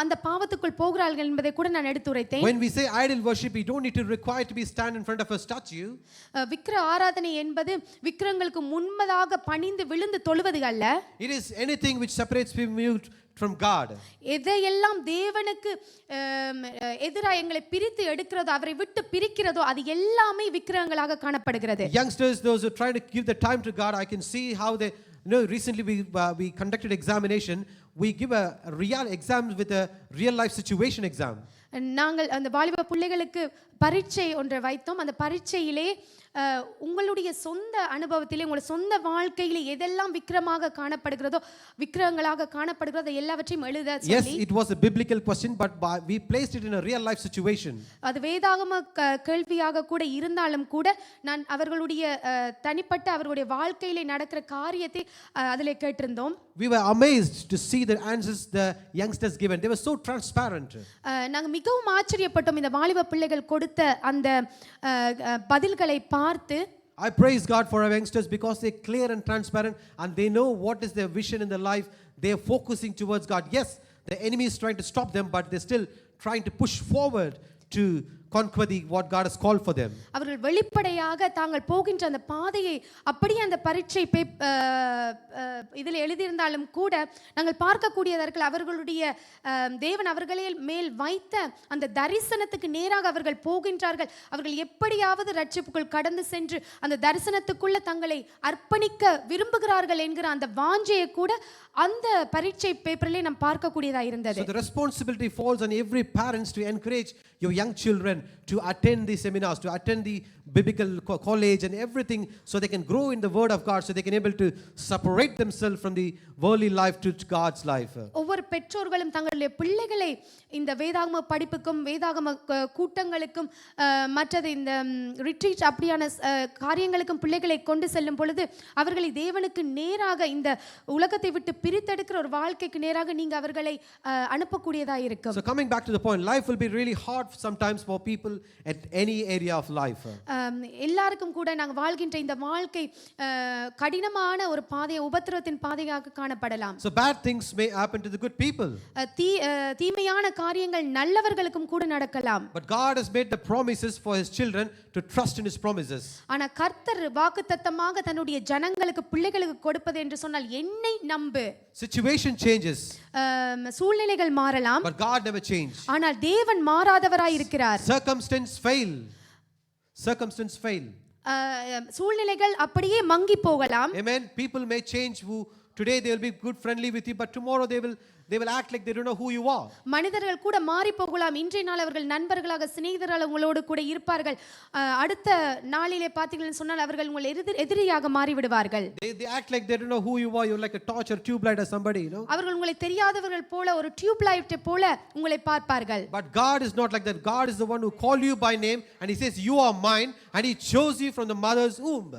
அந்த பாவத்துக்குள் போகிறார்கள் என்பதை கூட நான் எடுத்துரைத்தேன். When we say idol worship, we don't need to require to be stand in front of a statue. விக்கிரக ஆராதனை என்பது விக்கிரகங்களுக்கு முன்பதாக பணிந்து விழுந்து தொழுவது அல்ல. It is anything which separates people from God. எதையெல்லாம் தேவனுக்கு எதிராக எங்களை பிரித்து எடுக்கிறதோ, அவரை விட்டு பிரிக்கிறதோ, அது எல்லாமே விக்கிரகங்களாக காணப்படுகிறது. Youngsters, those who try to give the time to God, I can see how they recently we conducted examination. We give a real exam with a real life situation exam. நாங்கள் அந்த வாலிப பிள்ளைகளுக்கு பரீட்சை ஒன்றை வைத்தோம். அந்த பரீட்சையிலே உங்களுடைய சொந்த அனுபவத்திலே உங்களுடைய சொந்த வாழ்க்கையிலே எதெல்லாம் விக்கிரமாக காணப்படுகிறதோ விக்கிரகங்களாக காணப்படுகிறதோ எல்லாவற்றையும் எழுத சொல்லி. Yes, it was a biblical question, but we placed it in a real life situation. அது வேதாகம கேள்வியாக கூட இருந்தாலும் கூட நான் அவர்களுடைய தனிப்பட்ட அவர்களுடைய வாழ்க்கையிலே நடக்கிற காரியத்தை அதிலே கேட்டிருந்தோம். We were amazed to see the answers the youngsters given. They were so transparent. நாங்கள் மிகவும் ஆச்சரியப்பட்டோம் இந்த வாலிப பிள்ளைகள் கொடுத்த அந்த பதில்களை பார்த்து. I praise God for our youngsters because they're clear and transparent and they know what is their vision in their life. They are focusing towards God. Yes, the enemy is trying to stop them, but they're still trying to push forward to conquer what God has called for them. அவர்கள் வெளிப்படையாக தாங்கள் போகின்ற அந்த பாதையை அப்படியே அந்த பரீட்சை இதில் எழுதியிருந்தாலும் கூட நாங்கள் பார்க்கக்கூடியதற்கு அவர்களுடைய தேவன் அவர்களே மேல் வைத்த அந்த தரிசனத்துக்கு நேராக அவர்கள் போகின்றார்கள். அவர்கள் எப்படியாவது ரட்சிப்புக்குள் கடந்து சென்று அந்த தரிசனத்துக்குள்ள தங்களை அர்ப்பணிக்க விரும்புகிறார்கள் என்கிற அந்த வாஞ்சையை கூட அந்த பரீட்சை பேப்பரிலே நாம் பார்க்கக்கூடியதா இருந்தது. So the responsibility falls on every parents to encourage your young children to attend the seminars, to attend the biblical college and everything, so they can grow in the word of God, so they can able to separate themselves from the worldly life to God's life. ஒவ்வொரு பெற்றோர்களும் தங்களுடைய பிள்ளைகளை இந்த வேதாகம படிப்புக்கும் வேதாகம கூட்டங்களுக்கும் மற்றது இந்த ரிட்ரீட் அப்படியான காரியங்களுக்கும் பிள்ளைகளை கொண்டு செல்லும் பொழுது அவர்களை தேவனுக்கு நேராக இந்த உலகத்தை விட்டு பிரித்தெடுக்கிற ஒரு வாழ்க்கைக்கு நேராக நீங்க அவர்களை அனுப்பக்கூடியதா இருக்கும். So coming back to the point, life will be really hard sometimes for people at any area of life. எல்லாருக்கும் கூட நாங்கள் வாழ்கின்ற இந்த வாழ்க்கை கடினமான ஒரு பாதையை உபத்திரவத்தின் பாதையாக காணப்படலாம். So bad things may happen to the good people. தீமையான காரியங்கள் நல்லவர்களுக்கும் கூட நடக்கலாம். But God has made the promises for his children to trust in his promises. ஆனா கர்த்தர் வாக்குத்தத்தமாக தன்னுடைய ஜனங்களுக்கு பிள்ளைகளுக்கு கொடுப்பது என்று சொன்னால் என்னை நம்பு. Situation changes. சூழ்நிலைகள் மாறலாம். But God never changes. ஆனால் தேவன் மாறாதவராய் இருக்கிறார். Circumstance fail. சூழ்நிலைகள் அப்படியே மங்கி போகலாம். Amen. People may change who today they will be good friendly with you, but tomorrow they will act like they don't know who you are. மனிதர்கள் கூட மாறி போகலாம். இன்றைய நாள் அவர்கள் நண்பர்களாக சிநேகிதர்களாக உங்களோடு கூட இருப்பார்கள். அடுத்த நாளிலே பார்த்தீங்கன்னு சொன்னால் அவர்கள் உங்களை எதிரியாக மாறி விடுவார்கள். They act like they don't know who you are. You're like a torch or tube light or somebody, you know. அவர்கள் உங்களை தெரியாதவர்கள் போல ஒரு டியூப் லைட் போல உங்களை பார்ப்பார்கள். But God is not like that. God is the one who called you by name and he says you are mine and he chose you from the mother's womb.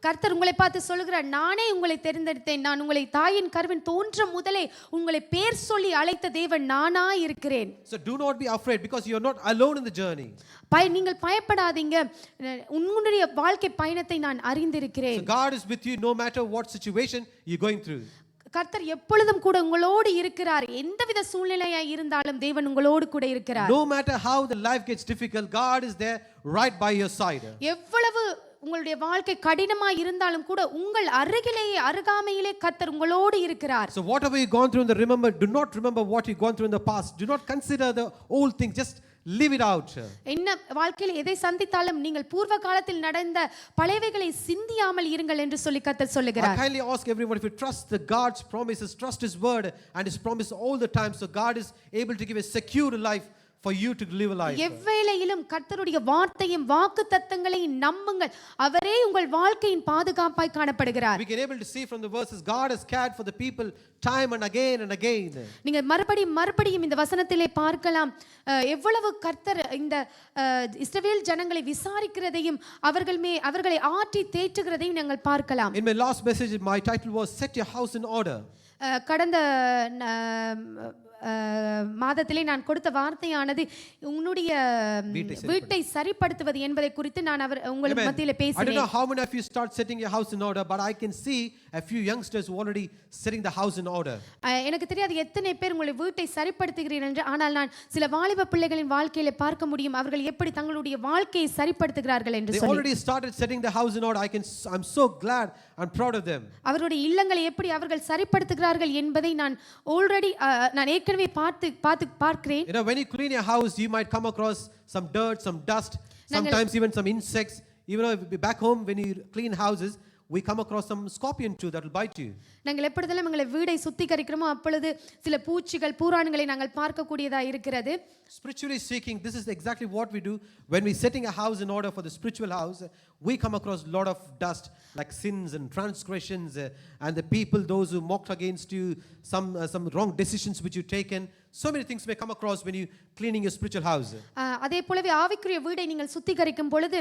கர்த்தர் உங்களை பார்த்து சொல்கிறார், நானே உங்களை தெரிந்தெடுத்தேன், நான் உங்களை தாயின் கருவின் தோன்றும் முதலே உங்களை பேர் சொல்லி அழைத்த தேவன் நானா இருக்கிறேன். So do not be afraid because you are not alone in the journey. நீங்கள் பயப்படாதீங்க, உங்களுடைய வாழ்க்கை பயணத்தை நான் அறிந்திருக்கிறேன். So God is with you no matter what situation you're going through. கர்த்தர் எப்பொழுதும் கூட உங்களோடு இருக்கிறார். எந்தவித சூழ்நிலையா இருந்தாலும் தேவன் உங்களோடு கூட இருக்கிறார். No matter how the life gets difficult, God is there right by your side. எவ்வளவு உங்களுடைய வாழ்க்கை கடினமா இருந்தாலும் கூட உங்கள் அருகிலேயே அருகாமையிலே கர்த்தர் உங்களோடு இருக்கிறார். So whatever you gone through in the do not remember what you gone through in the past. Do not consider the old things. Just live it out. என்ன வாழ்க்கையில் எதை சந்தித்தாலும் நீங்கள் பூர்வ காலத்தில் நடந்த பழையவைகளை சிந்தியாமல் இருங்கள் என்று சொல்லி கர்த்தர் சொல்லுகிறார். I kindly ask everyone, if you trust the God's promises, trust his word and his promise all the time, so God is able to give a secure life for you to live a life. எவ்வேளையிலும் கர்த்தருடைய வார்த்தையும் வாக்குத்தத்தங்களையும் நம்புங்கள். அவரே உங்கள் வாழ்க்கையின் பாதுகாப்பாய் காணப்படுகிறார். We can able to see from the verses God has cared for the people time and again. நீங்க மறுபடியும் இந்த வசனத்திலே பார்க்கலாம். எவ்வளவு கர்த்தர் இந்த இஸ்ரவேல் ஜனங்களை விசாரிக்கிறதையும் அவர்களை ஆற்றி தேற்றுகிறதையும் நீங்கள் பார்க்கலாம். In my last message my title was set your house in order. கடந்த மாதத்திலே நான் கொடுத்த வார்த்தையானது உன்னுடைய வீட்டை சரிப்படுத்துவது என்பதை குறித்து நான் உங்களுக்கு மத்தியிலே பேசினேன். I don't know how many of you start setting your house in order, but I can see a few youngsters who already setting the house in order. எனக்கு தெரியாது எத்தனை பேர் உங்களுடைய வீட்டை சரிப்படுத்துகிறீர்கள் என்று. ஆனால் நான் சில வாலிப பிள்ளைகளின் வாழ்க்கையிலே பார்க்க முடியும் அவர்கள் எப்படி தங்களுடைய வாழ்க்கையை சரிப்படுத்துகிறார்கள் என்று சொல்லி. They already started setting the house in order. I'm so glad and proud of them. அவருடைய இல்லங்களை எப்படி அவர்கள் சரிப்படுத்துகிறார்கள் என்பதை நான் ஏற்கனவே பார்க்கிறேன். You know, when you clean your house, you might come across some dirt, some dust, sometimes even some insects. Even back home, when you clean houses, we come across some scorpion too that will bite you. நாங்கள் எப்பொழுதெல்லாம் எங்களை வீடை சுத்திகரிக்கிறோமோ அப்பொழுது சில பூச்சிகள் பூரான்களை நாங்கள் பார்க்கக்கூடியதா இருக்கிறது. Spiritually speaking, this is exactly what we do when we're setting a house in order for the spiritual house. We come across a lot of dust like sins and transgressions and the people, those who mocked against you, some wrong decisions which you've taken. So many things may come across when you cleaning your spiritual house. அதே போலவே ஆவிக்குரிய வீடை நீங்கள் சுத்திகரிக்கும் பொழுது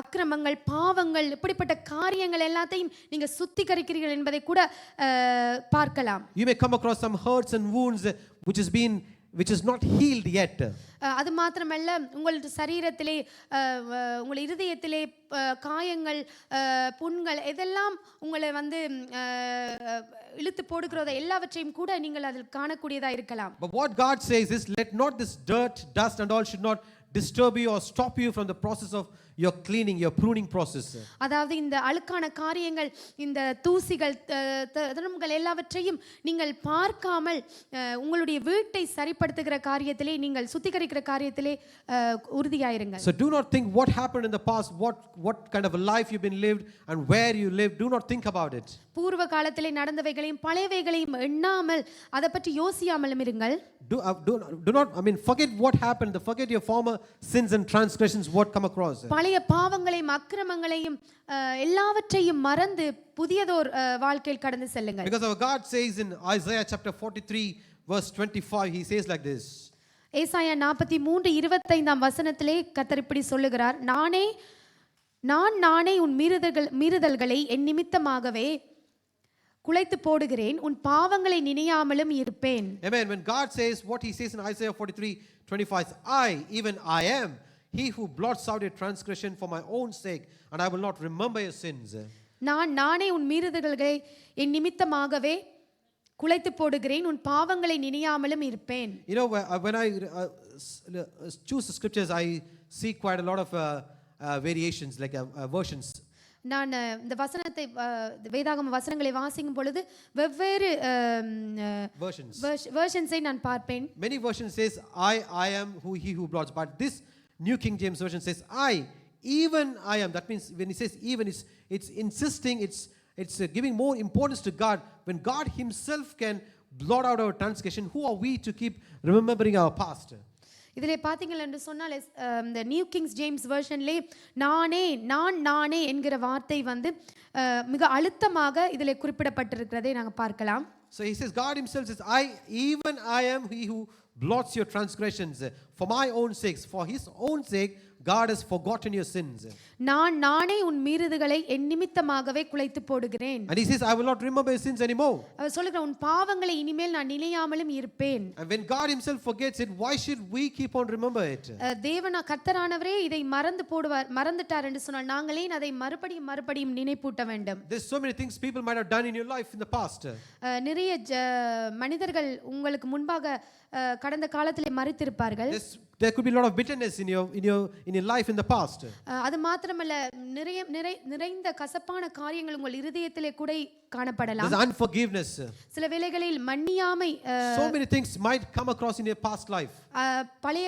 அக்கிரமங்கள் பாவங்கள் இப்படிப்பட்ட காரியங்கள் எல்லாத்தையும் நீங்கள் சுத்திகரிக்கிறீர்கள் என்பதை கூட பார்க்கலாம். You may come across some hurts and wounds which is not healed yet. அது மாத்திரமல்ல உங்களுடைய சரீரத்திலே உங்கள் இருதயத்திலே காயங்கள் புண்கள் இதெல்லாம் உங்களை வந்து இழுத்து போடுகிறத எல்லாவற்றையும் கூட நீங்கள் அதில் காணக்கூடியதா இருக்கலாம். But what God says is, let not this dirt, dust and all should not disturb you or stop you from the process of your cleaning, your pruning process. அதாவது இந்த அழுக்கான காரியங்கள் இந்த தூசிகள் தனங்கள் எல்லாவற்றையும் நீங்கள் பார்க்காமல் உங்களுடைய வீட்டை சரிப்படுத்துகிற காரியத்திலே நீங்கள் சுத்திகரிக்கிற காரியத்திலே உறுதியாயிருங்கள். So do not think what happened in the past, what kind of a life you've been lived and where you lived. Do not think about it. பூர்வ காலத்திலே நடந்தவைகளையும் பழையவைகளையும் எண்ணாமல் அதை பற்றி யோசியாமலும் இருங்கள். Do not, forget what happened. Forget your former sins and transgressions, what come across. பழைய பாவங்களையும் அக்கிரமங்களையும் எல்லாவற்றையும் மறந்து புதியதோர் வாழ்க்கையில் கடந்து செல்லுங்கள். Because our God says in Isaiah chapter 43 verse 25, he says like this. ஏசாயா 43:25 வசனத்திலே கர்த்தர் இப்படி சொல்லுகிறார், நானே உன் மீறுதல்களை என் நிமித்தமாகவே குலைத்து போடுகிறேன், உன் பாவங்களை நினையாமலும் இருப்பேன். Amen. When God says what he says in Isaiah 43:25, even I am he who blots out your transgression for my own sake, and I will not remember your sins. நானே உன் மீறுதல்களை என் நிமித்தமாகவே குலைத்து போடுகிறேன், உன் பாவங்களை நினையாமலும் இருப்பேன். You know, when I choose the scriptures, I see quite a lot of variations, like versions. நான் இந்த வசனத்தை வேதாகம வசனங்களை வாசிக்கும் பொழுது வெவ்வேறு வெர்ஷன்ஸை நான் பார்ப்பேன். Many versions says I am he who blots, but this New King James version says even I am. That means when he says even, it's insisting, it's giving more importance to God. When God himself can blot out our transgression, who are we to keep remembering our past? இதிலே பார்த்தீங்கள் என்று சொன்னால் இந்த நியூ கிங்ஸ் ஜேம்ஸ் வெர்ஷன்லே நானே என்கிற வார்த்தை வந்து மிக அழுத்தமாக இதிலே குறிப்பிடப்பட்டிருக்கிறதை நாங்கள் பார்க்கலாம். So he says, God himself says, I am he who blots your transgressions for my own sake. For his own sake, God has forgotten your sins. நானே உன் மீறுதல்களை என் நிமித்தமாகவே குலைத்து போடுகிறேன். And he says, I will not remember your sins anymore. அவர் சொல்கிறார், உன் பாவங்களை இனிமேல் நான் நினையாமலும் இருப்பேன். And when God himself forgets it, why should we keep on remember it? தேவனா கர்த்தரானவரே இதை மறந்துட்டார் என்று சொன்னால் நாங்களே அதை மறுபடியும் நினைப்பூட்ட வேண்டும். There's so many things people might have done in your life in the past. நிறைய மனிதர்கள் உங்களுக்கு முன்பாக கடந்த காலத்திலே மரித்திருப்பார்கள். There could be a lot of bitterness in your life in the past. அது மாத்திரமல்ல நிறைந்த கசப்பான காரியங்கள் உங்கள் இருதயத்திலே கூட காணப்படலாம். There's unforgiveness. சில வேளைகளில் மன்னியாமை. So many things might come across in your past life. பழைய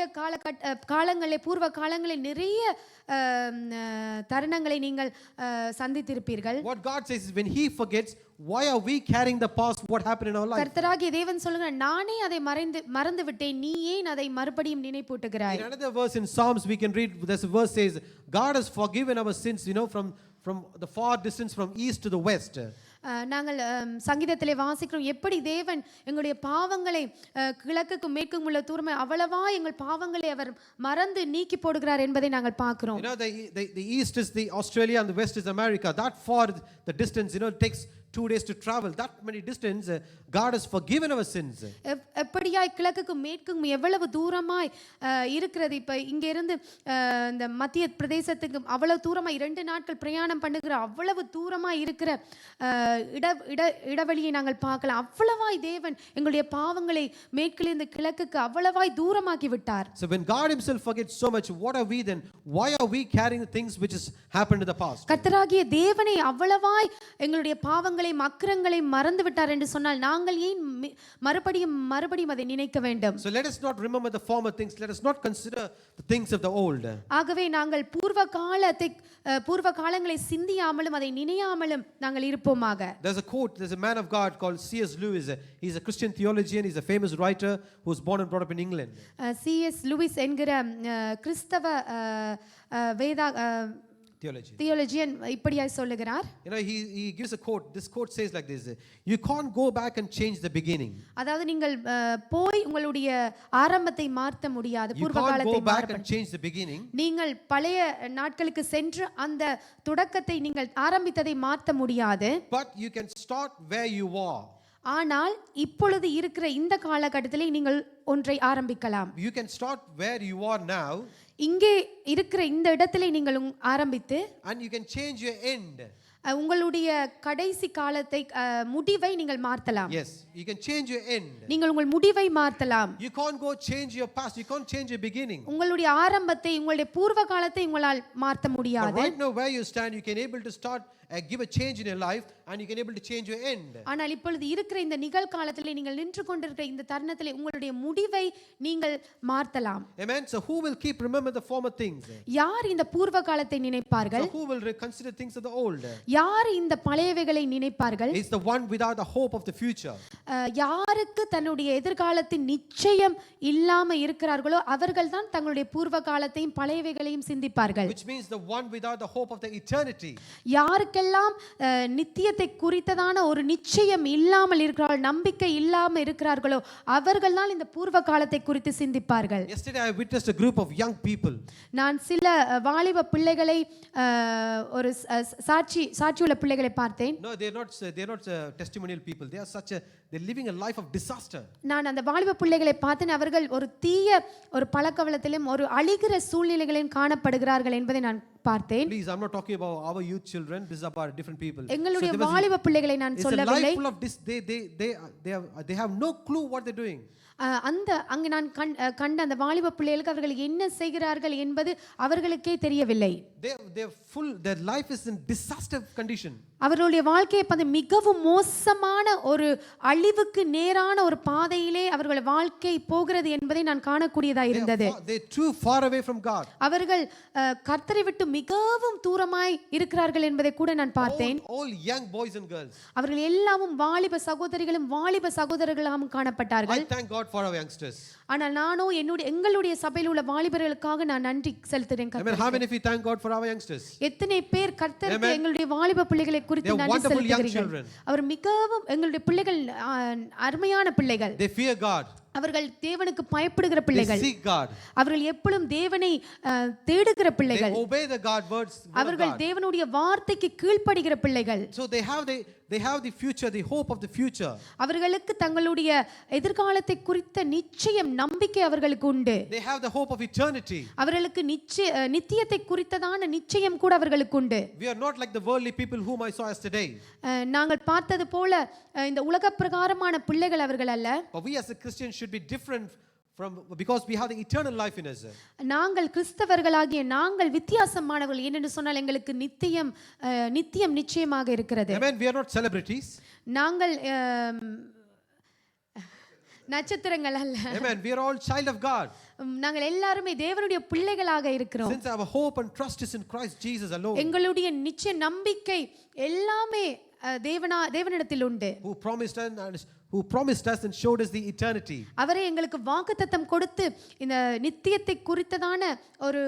காலங்களிலே பூர்வ காலங்களில் நிறைய தருணங்களை நீங்கள் சந்தித்திருப்பீர்கள். What God says is, when he forgets, why are we carrying the past, what happened in our life? கர்த்தராகிய தேவன் சொல்கிறார், நானே அதை மறந்து விட்டேன், நீ ஏன் அதை மறுபடியும் நினைப்பூட்டுகிறாய்? In another verse in Psalms we can read, this verse says, God has forgiven our sins, from the far distance, from east to the west. நாங்கள் சங்கீதத்திலே வாசிக்கிறோம், எப்படி தேவன் எங்களுடைய பாவங்களை கிழக்குக்கும் மேற்கும் உள்ள தூரமே அவ்வளவா எங்கள் பாவங்களை அவர் மறந்து நீக்கி போடுகிறார் என்பதை நாங்கள் பார்க்கிறோம். The east is the Australia and the west is America. That far the distance, takes 2 days to travel. That many distance, God has forgiven our sins. எப்படியாய் கிழக்குக்கும் மேற்கும் எவ்வளவு தூரமாய் இருக்கிறது. இப்ப இங்க இருந்து இந்த மத்திய பிரதேசத்துக்கு அவ்வளவு தூரமாய் 2 நாட்கள் பிரயாணம் பண்ணுகிற அவ்வளவு தூரமாய் இருக்கிற இடைவெளியை நாங்கள் பார்க்கலாம். அவ்வளவாய் தேவன் எங்களுடைய பாவங்களை மேற்கிலிருந்து கிழக்குக்கு அவ்வளவாய் தூரமாக்கி விட்டார். So when God himself forgets so much, what are we then? Why are we carrying the things which has happened in the past? கர்த்தராகிய தேவனை அவ்வளவாய் எங்களுடைய பாவங்களை பாவங்களையும் அக்கிரங்களையும் மறந்து விட்டார் என்று சொன்னால் நாங்கள் ஏன் மறுபடியும் அதை நினைக்க வேண்டும்? So let us not remember the former things. Let us not consider the things of the old. ஆகவே நாங்கள் பூர்வ காலங்களை சிந்தியாமலும் அதை நினையாமலும் நாங்கள் இருப்போமாக. There's a man of God called C.S. Lewis. He's a Christian theologian. He's a famous writer who was born and brought up in England. C.S. Lewis என்கிற கிறிஸ்தவ theologian இப்படியாய் சொல்லுகிறார். You know, he gives a quote. This quote says like this: you can't go back and change the beginning. அதாவது நீங்கள் போய் உங்களுடைய ஆரம்பத்தை மாற்ற முடியாது. பூர்வ காலத்தை go back and change the beginning. நீங்கள் பழைய நாட்களுக்கு சென்று அந்த தொடக்கத்தை நீங்கள் ஆரம்பித்ததை மாற்ற முடியாது. But you can start where you are. ஆனால் இப்பொழுது இருக்கிற இந்த காலகட்டத்திலே நீங்கள் ஒன்றை ஆரம்பிக்கலாம். You can start where you are now. இங்கே இருக்கிற இந்த இடத்திலே நீங்கள் ஆரம்பித்து and you can change your end. உங்களுடைய கடைசி காலத்தை முடிவை நீங்கள் மாற்றலாம். Yes, you can change your end. நீங்கள் உங்கள் முடிவை மாற்றலாம். You can't go change your past. You can't change your beginning. உங்களுடைய ஆரம்பத்தை உங்களுடைய பூர்வ காலத்தை உங்களால் மாற்ற முடியாது. Right now where you stand, you can able to start give a change in your life and you can able to change your end. ஆனால் இப்பொழுது இருக்கிற இந்த நிகழ்காலத்திலே நீங்கள் நின்று கொண்டிருக்கிற இந்த தருணத்திலே உங்களுடைய முடிவை நீங்கள் மாற்றலாம். Amen. So who will keep remember the former things? யார் இந்த பூர்வ காலத்தை நினைப்பார்கள்? So who will consider things of the old? யார் இந்த பழையவைகளை நினைப்பார்கள்? It's the one without the hope of the future. யாருக்கு தன்னுடைய எதிர்காலத்தின் நிச்சயம் இல்லாம இருக்கிறார்களோ அவர்கள்தான் தங்களுடைய பூர்வ காலத்தையும் பழையவைகளையும் சிந்திப்பார்கள். Which means the one without the hope of the eternity. யாருக்கெல்லாம் நித்தியத்தை குறித்ததான ஒரு நிச்சயம் இல்லாமல் இருக்கிறார்கள், நம்பிக்கை இல்லாமல் இருக்கிறார்களோ அவர்கள்தான் இந்த பூர்வ காலத்தை குறித்து சிந்திப்பார்கள். Yesterday I witnessed a group of young people. நான் சில வாலிப பிள்ளைகளை ஒரு சாட்சியுள்ள பிள்ளைகளை பார்த்தேன். No, they're not testimonial people. They're living a life of disaster. நான் அந்த வாலிப பிள்ளைகளை பார்த்தேன். அவர்கள் ஒரு தீய ஒரு பழக்கவழக்கத்திலும் ஒரு அழிகிற சூழ்நிலைகளிலும் காணப்படுகிறார்கள் என்பதை நான் பார்த்தேன். Please, I'm not talking about our youth children. This is about different people. எங்களுடைய வாலிப பிள்ளைகளை நான் சொல்லவில்லை. They have no clue what they're doing. அங்கு நான் கண்ட அந்த வாலிப பிள்ளைகளுக்கு அவர்கள் என்ன செய்கிறார்கள் என்பது அவர்களுக்கே தெரியவில்லை. Their life is in disaster condition. அவர்களுடைய வாழ்க்கையை பார்த்து மிகவும் மோசமான ஒரு அழிவுக்கு நேரான ஒரு பாதையிலே அவர்களுடைய வாழ்க்கை போகிறது என்பதை நான் காணக்கூடியதாக இருந்தது. They're too far away from God. அவர்கள் கர்த்தரை விட்டு மிகவும் தூரமாய் இருக்கிறார்கள் என்பதை கூட நான் பார்த்தேன். All young boys and girls. அவர்கள் எல்லாரும் வாலிப சகோதரிகளும் வாலிப சகோதரர்களாகவும் காணப்பட்டார்கள். I thank God for our youngsters. ஆனால் நானோ எங்களுடைய சபையில் உள்ள வாலிபர்களுக்காக நான் நன்றி செலுத்துறேன். Amen. How many of you thank God for our youngsters? எத்தனை பேர் கர்த்தருக்கு எங்களுடைய வாலிப பிள்ளைகளை குறித்து நன்றி செலுத்துகிறீர்கள்? அவர் மிகவும் எங்களுடைய பிள்ளைகள் அருமையான பிள்ளைகள். They fear God. அவர்கள் தேவனுக்கு பயப்படுகிற பிள்ளைகள். They seek God. அவர்கள் எப்பொழுதும் தேவனை தேடுகிற பிள்ளைகள். They obey the God words. அவர்கள் தேவனுடைய வார்த்தைக்கு கீழ்ப்படிகிற பிள்ளைகள். So they have the future, the hope of the future. அவர்களுக்கு தங்களுடைய எதிர்காலத்தை குறித்த நிச்சயம் நம்பிக்கை அவர்களுக்கு உண்டு. They have the hope of eternity. அவர்களுக்கு நித்தியத்தை குறித்ததான நிச்சயம் கூட அவர்களுக்கு உண்டு. We are not like the worldly people whom I saw yesterday. நாங்கள் பார்த்தது போல இந்த உலக பிரகாரமான பிள்ளைகள் அவர்கள் அல்ல. But we as a Christians should be different because we have the eternal life in us. நாங்கள் கிறிஸ்தவர்களாகிய நாங்கள் வித்தியாசமானவர்கள். ஏனென்று சொன்னால் எங்களுக்கு நித்தியம் நிச்சயமாக இருக்கிறது. Amen. We are not celebrities. நாங்கள் நட்சத்திரங்கள் அல்ல. Amen. We are all child of God. நாங்கள் எல்லாரும் தேவனுடைய பிள்ளைகளாக இருக்கிறோம். Since our hope and trust is in Christ Jesus alone. எங்களுடைய நிச்சய நம்பிக்கை எல்லாமே தேவனிடத்தில் உண்டு. Who promised us and showed us the eternity. அவரே எங்களுக்கு வாக்குத்தத்தம் கொடுத்து இந்த நித்தியத்தை குறித்ததான ஒரு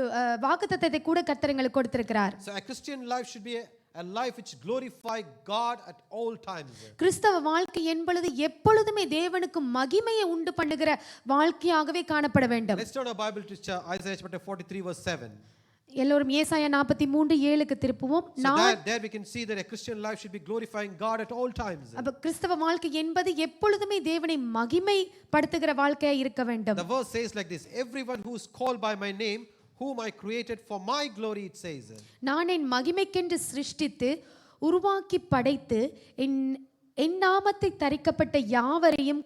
வாக்குத்தத்தத்தை கூட கர்த்தர் எங்களுக்கு கொடுத்திருக்கிறார். So a Christian life should be a life which glorify God at all times. கிறிஸ்தவ வாழ்க்கை என்பது எப்பொழுதுமே தேவனுக்கு மகிமையை உண்டு பண்ணுகிற வாழ்க்கையாகவே காணப்பட வேண்டும். Let's turn our Bible to Isaiah chapter 43 verse 7. எல்லோரும் ஏசாயா 43:7க்கு திருப்புவோம். There we can see that a Christian life should be glorifying God at all times. அப்ப கிறிஸ்தவ வாழ்க்கை என்பது எப்பொழுதுமே தேவனை மகிமைப்படுத்துகிற வாழ்க்கையா இருக்க வேண்டும். The verse says like this: everyone who is called by my name, whom I created for my glory, it says. நான் என் மகிமைக்கென்று சிருஷ்டித்து உருவாக்கி படைத்து என் நாமத்தை தரிக்கப்பட்ட யாவரையும்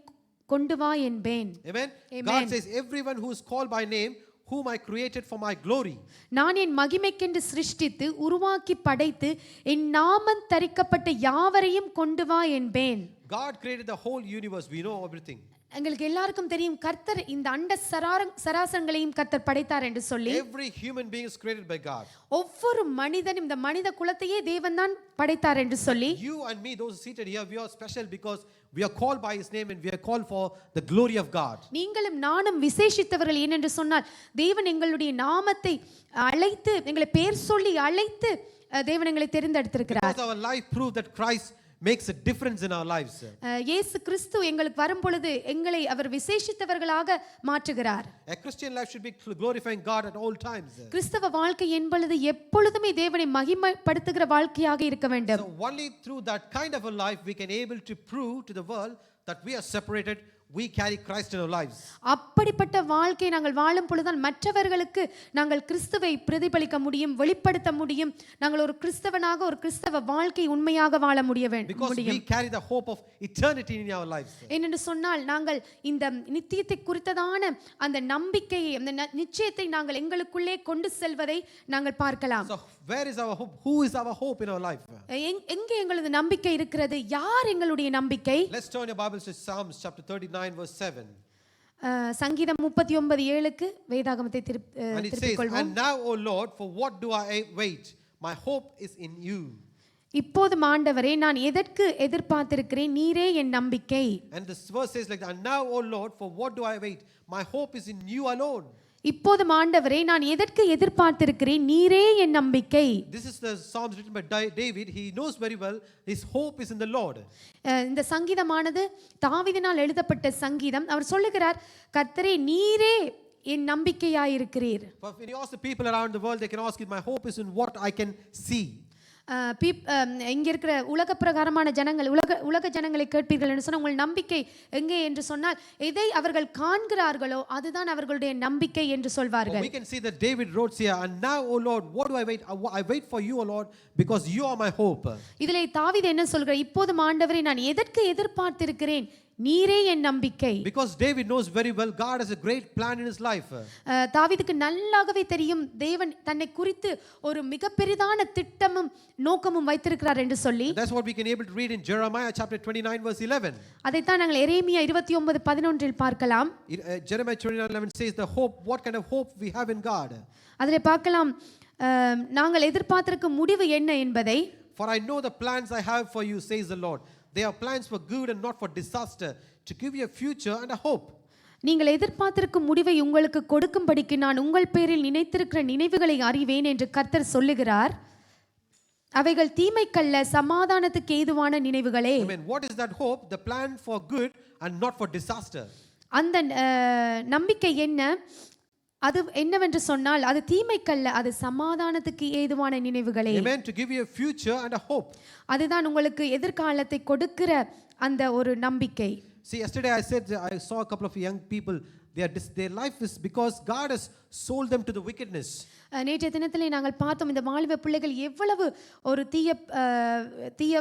கொண்டு வா என்பேன். Amen. God says everyone who is called by name, whom I created for my glory. நான் என் மகிமைக்கென்று சிருஷ்டித்து உருவாக்கி படைத்து என் நாமம் தரிக்கப்பட்ட யாவரையும் கொண்டு வா என்பேன். God created the whole universe. We know everything. எங்களுக்கு எல்லாருக்கும் தெரியும் கர்த்தர் இந்த அண்ட சராசரங்களையும் கர்த்தர் படைத்தார் என்று சொல்லி. Every human being is created by God. ஒவ்வொரு மனிதனும் இந்த மனித குலத்தையே தேவன் தான் படைத்தார் என்று சொல்லி. You and me, those seated here, we are special because we are called by His name and we are called for the glory of God. நீங்களும் நானும் விசேஷித்தவர்கள் ஏனென்று சொன்னால் தேவன் எங்களுடைய நாமத்தை அழைத்து எங்களை பேர் சொல்லி அழைத்து தேவன் எங்களை தெரிந்தெடுத்திருக்கிறார். Because our life proved that Christ makes a difference in our lives. இயேசு கிறிஸ்து எங்களுக்கு வரும் பொழுது எங்களை அவர் விசேஷித்தவர்களாக மாற்றுகிறார். A Christian life should be glorifying God at all times. கிறிஸ்தவ வாழ்க்கை என்பது எப்பொழுதுமே தேவனை மகிமைப்படுத்துகிற வாழ்க்கையாக இருக்க வேண்டும். So only through that kind of a life we can able to prove to the world that we are separated, we carry Christ in our lives. அப்படிப்பட்ட வாழ்க்கை நாங்கள் வாழும் பொழுதுதான் மற்றவர்களுக்கு நாங்கள் கிறிஸ்துவை பிரதிபலிக்க முடியும், வெளிப்படுத்த முடியும். நாங்கள் ஒரு கிறிஸ்தவனாக ஒரு கிறிஸ்தவ வாழ்க்கை உண்மையாக வாழ முடியும். Because we carry the hope of eternity in our lives. ஏனென்று சொன்னால் நாங்கள் இந்த நித்தியத்தை குறித்ததான அந்த நம்பிக்கையை அந்த நிச்சயத்தை நாங்கள் எங்களுக்குள்ளே கொண்டு செல்வதை நாங்கள் பார்க்கலாம். So where is our hope? Who is our hope in our life? எங்கே எங்களது நம்பிக்கை இருக்கிறது? யார் எங்களுடைய நம்பிக்கை? Let's turn your Bibles to Psalms chapter 39 verse 7. சங்கீதம் 39:7க்கு வேதாகமத்தை திருப்பிக் கொள்வோம். And now, O Lord, for what do I wait? My hope is in you. இப்போது ஆண்டவரே நான் எதற்கு எதிர்பார்த்திருக்கிறேன், நீரே என் நம்பிக்கை. And this verse says like that, and now, O Lord, for what do I wait? My hope is in you alone. இப்போது ஆண்டவரே நான் எதற்கு எதிர்பார்த்திருக்கிறேன், நீரே என் நம்பிக்கை. This is the Psalms written by David. He knows very well his hope is in the Lord. இந்த சங்கீதமானது தாவீதினால் எழுதப்பட்ட சங்கீதம். அவர் சொல்லுகிறார், கர்த்தரே நீரே என் நம்பிக்கையாயிருக்கிறீர். But when you ask the people around the world, they can ask you, my hope is in what I can see. இங்க இருக்கிற உலக பிரகாரமான ஜனங்கள் உலக ஜனங்களை கேட்பீர்கள் என்று சொன்னால் உங்கள் நம்பிக்கை எங்கே என்று சொன்னால் எதை அவர்கள் காண்கிறார்களோ அதுதான் அவர்களுடைய நம்பிக்கை என்று சொல்வார்கள். We can see that David wrote here, and now, O Lord, what do I wait? I wait for you, O Lord, because you are my hope. இதிலே தாவீது என்ன சொல்கிறார்? இப்போது ஆண்டவரே நான் எதற்கு எதிர்பார்த்திருக்கிறேன், நீரே என் நம்பிக்கை. Because David knows very well God has a great plan in his life. தாவீதுக்கு நல்லாகவே தெரியும் தேவன் தன்னை குறித்து ஒரு மிகப்பெரிதான திட்டமும் நோக்கமும் வைத்திருக்கிறார் என்று சொல்லி. That's what we can able to read in Jeremiah chapter 29 verse 11. அதைத்தான் நாங்கள் எரேமியா 29:11 பார்க்கலாம். Jeremiah 29:11 says the hope, what kind of hope we have in God. அதிலே பார்க்கலாம் நாங்கள் எதிர்பார்த்திருக்கும் முடிவு என்ன என்பதை. For I know the plans I have for you, says the Lord. They are plans for good and not for disaster, to give you a future and a hope. நீங்கள் எதிர்பார்த்திருக்கும் முடிவை உங்களுக்கு கொடுக்கும்படிக்கு நான் உங்கள் பேரில் நினைத்திருக்கிற நினைவுகளை அறிவேன் என்று கர்த்தர் சொல்லுகிறார். அவைகள் தீமைக்கல்ல, சமாதானத்துக்கு ஏதுவான நினைவுகளே. Amen. What is that hope? The plan for good and not for disaster. அந்த நம்பிக்கை என்ன? அது என்னவென்று சொன்னால் அது தீமைக்கல்ல, அது சமாதானத்துக்கு ஏதுவான நினைவுகளே. Amen. To give you a future and a hope. அதுதான் உங்களுக்கு எதிர்காலத்தை கொடுக்கிற அந்த ஒரு நம்பிக்கை. See, yesterday I saw a couple of young people. Their life is because God has sold them to the wickedness. நேற்றைய தினத்திலே நாங்கள் பார்த்தோம் இந்த வாலிப பிள்ளைகள் எவ்வளவு ஒரு தீய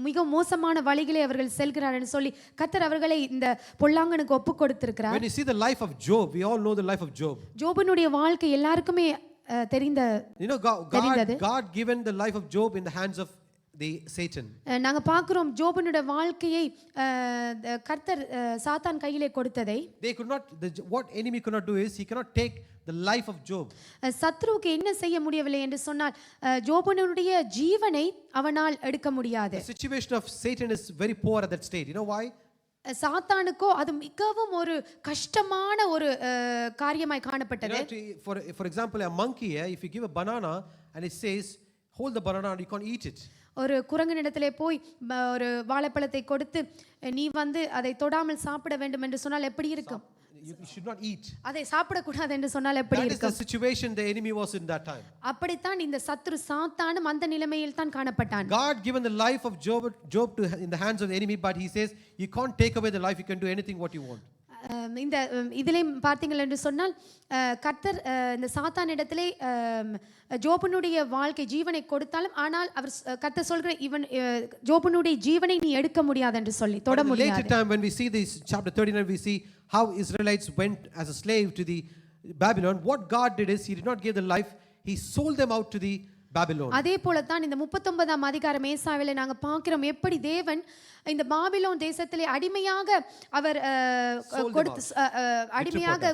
மிக மோசமான வழிகளை அவர்கள் செல்கிறார்கள் சொல்லி கர்த்தர் அவர்களை இந்த பொல்லாங்கனுக்கு ஒப்பு கொடுத்திருக்கிறார். When you see the life of Job, we all know the life of Job. ஜோபனுடைய வாழ்க்கை எல்லாருக்குமே தெரிந்த. You know, God given the life of Job in the hands of the Satan. நாங்க பார்க்கிறோம் ஜோபனுடைய வாழ்க்கையை கர்த்தர் சாத்தான் கையிலே கொடுத்ததை. They could not, what enemy could not do is he cannot take the life of Job. சத்ருவுக்கு என்ன செய்ய முடியவில்லை என்று சொன்னால் ஜோபனுடைய ஜீவனை அவனால் எடுக்க முடியாது. The situation of Satan is very poor at that state. You know why? சாத்தானுக்கோ அது மிகவும் ஒரு கஷ்டமான ஒரு காரியமாய் காணப்பட்டது. For example, a monkey, if you give a banana and it says hold the banana and you can't eat it. ஒரு குரங்கினிடத்திலே போய் ஒரு வாழைப்பழத்தை கொடுத்து நீ அதை தொடாமல் சாப்பிட வேண்டும் என்று சொன்னால் எப்படி இருக்கும்? You should not eat. அதை சாப்பிட கூடாது என்று சொன்னால் எப்படி இருக்கும்? That is the situation the enemy was in that time. அப்படித்தான் இந்த சத்ரு சாத்தானும் அந்த நிலைமையில் தான் காணப்பட்டான். God given the life of Job to in the hands of the enemy, but he says you can't take away the life, you can do anything what you want. இந்த இதிலே பார்த்தீங்கள் என்று சொன்னால் கர்த்தர் இந்த சாத்தானிடத்திலே ஜோபனுடைய வாழ்க்கை ஜீவனை கொடுத்தாலும் ஆனால் அவர் கர்த்தர் சொல்கிற இவன் ஜோபனுடைய ஜீவனை நீ எடுக்க முடியாது என்று சொல்லி தொட முடியாது. Later time when we see this chapter 39 we see how Israelites went as a slave to the Babylon, what God did is He did not give them life, He sold them out to the Babylon. அதே போலத்தான் இந்த 39ஆம் அதிகாரம் ஏசாயாவிலே நாங்க பார்க்கிறோம் எப்படி தேவன் இந்த பாபிலோன் தேசத்திலே அடிமையாக அவர் அடிமையாக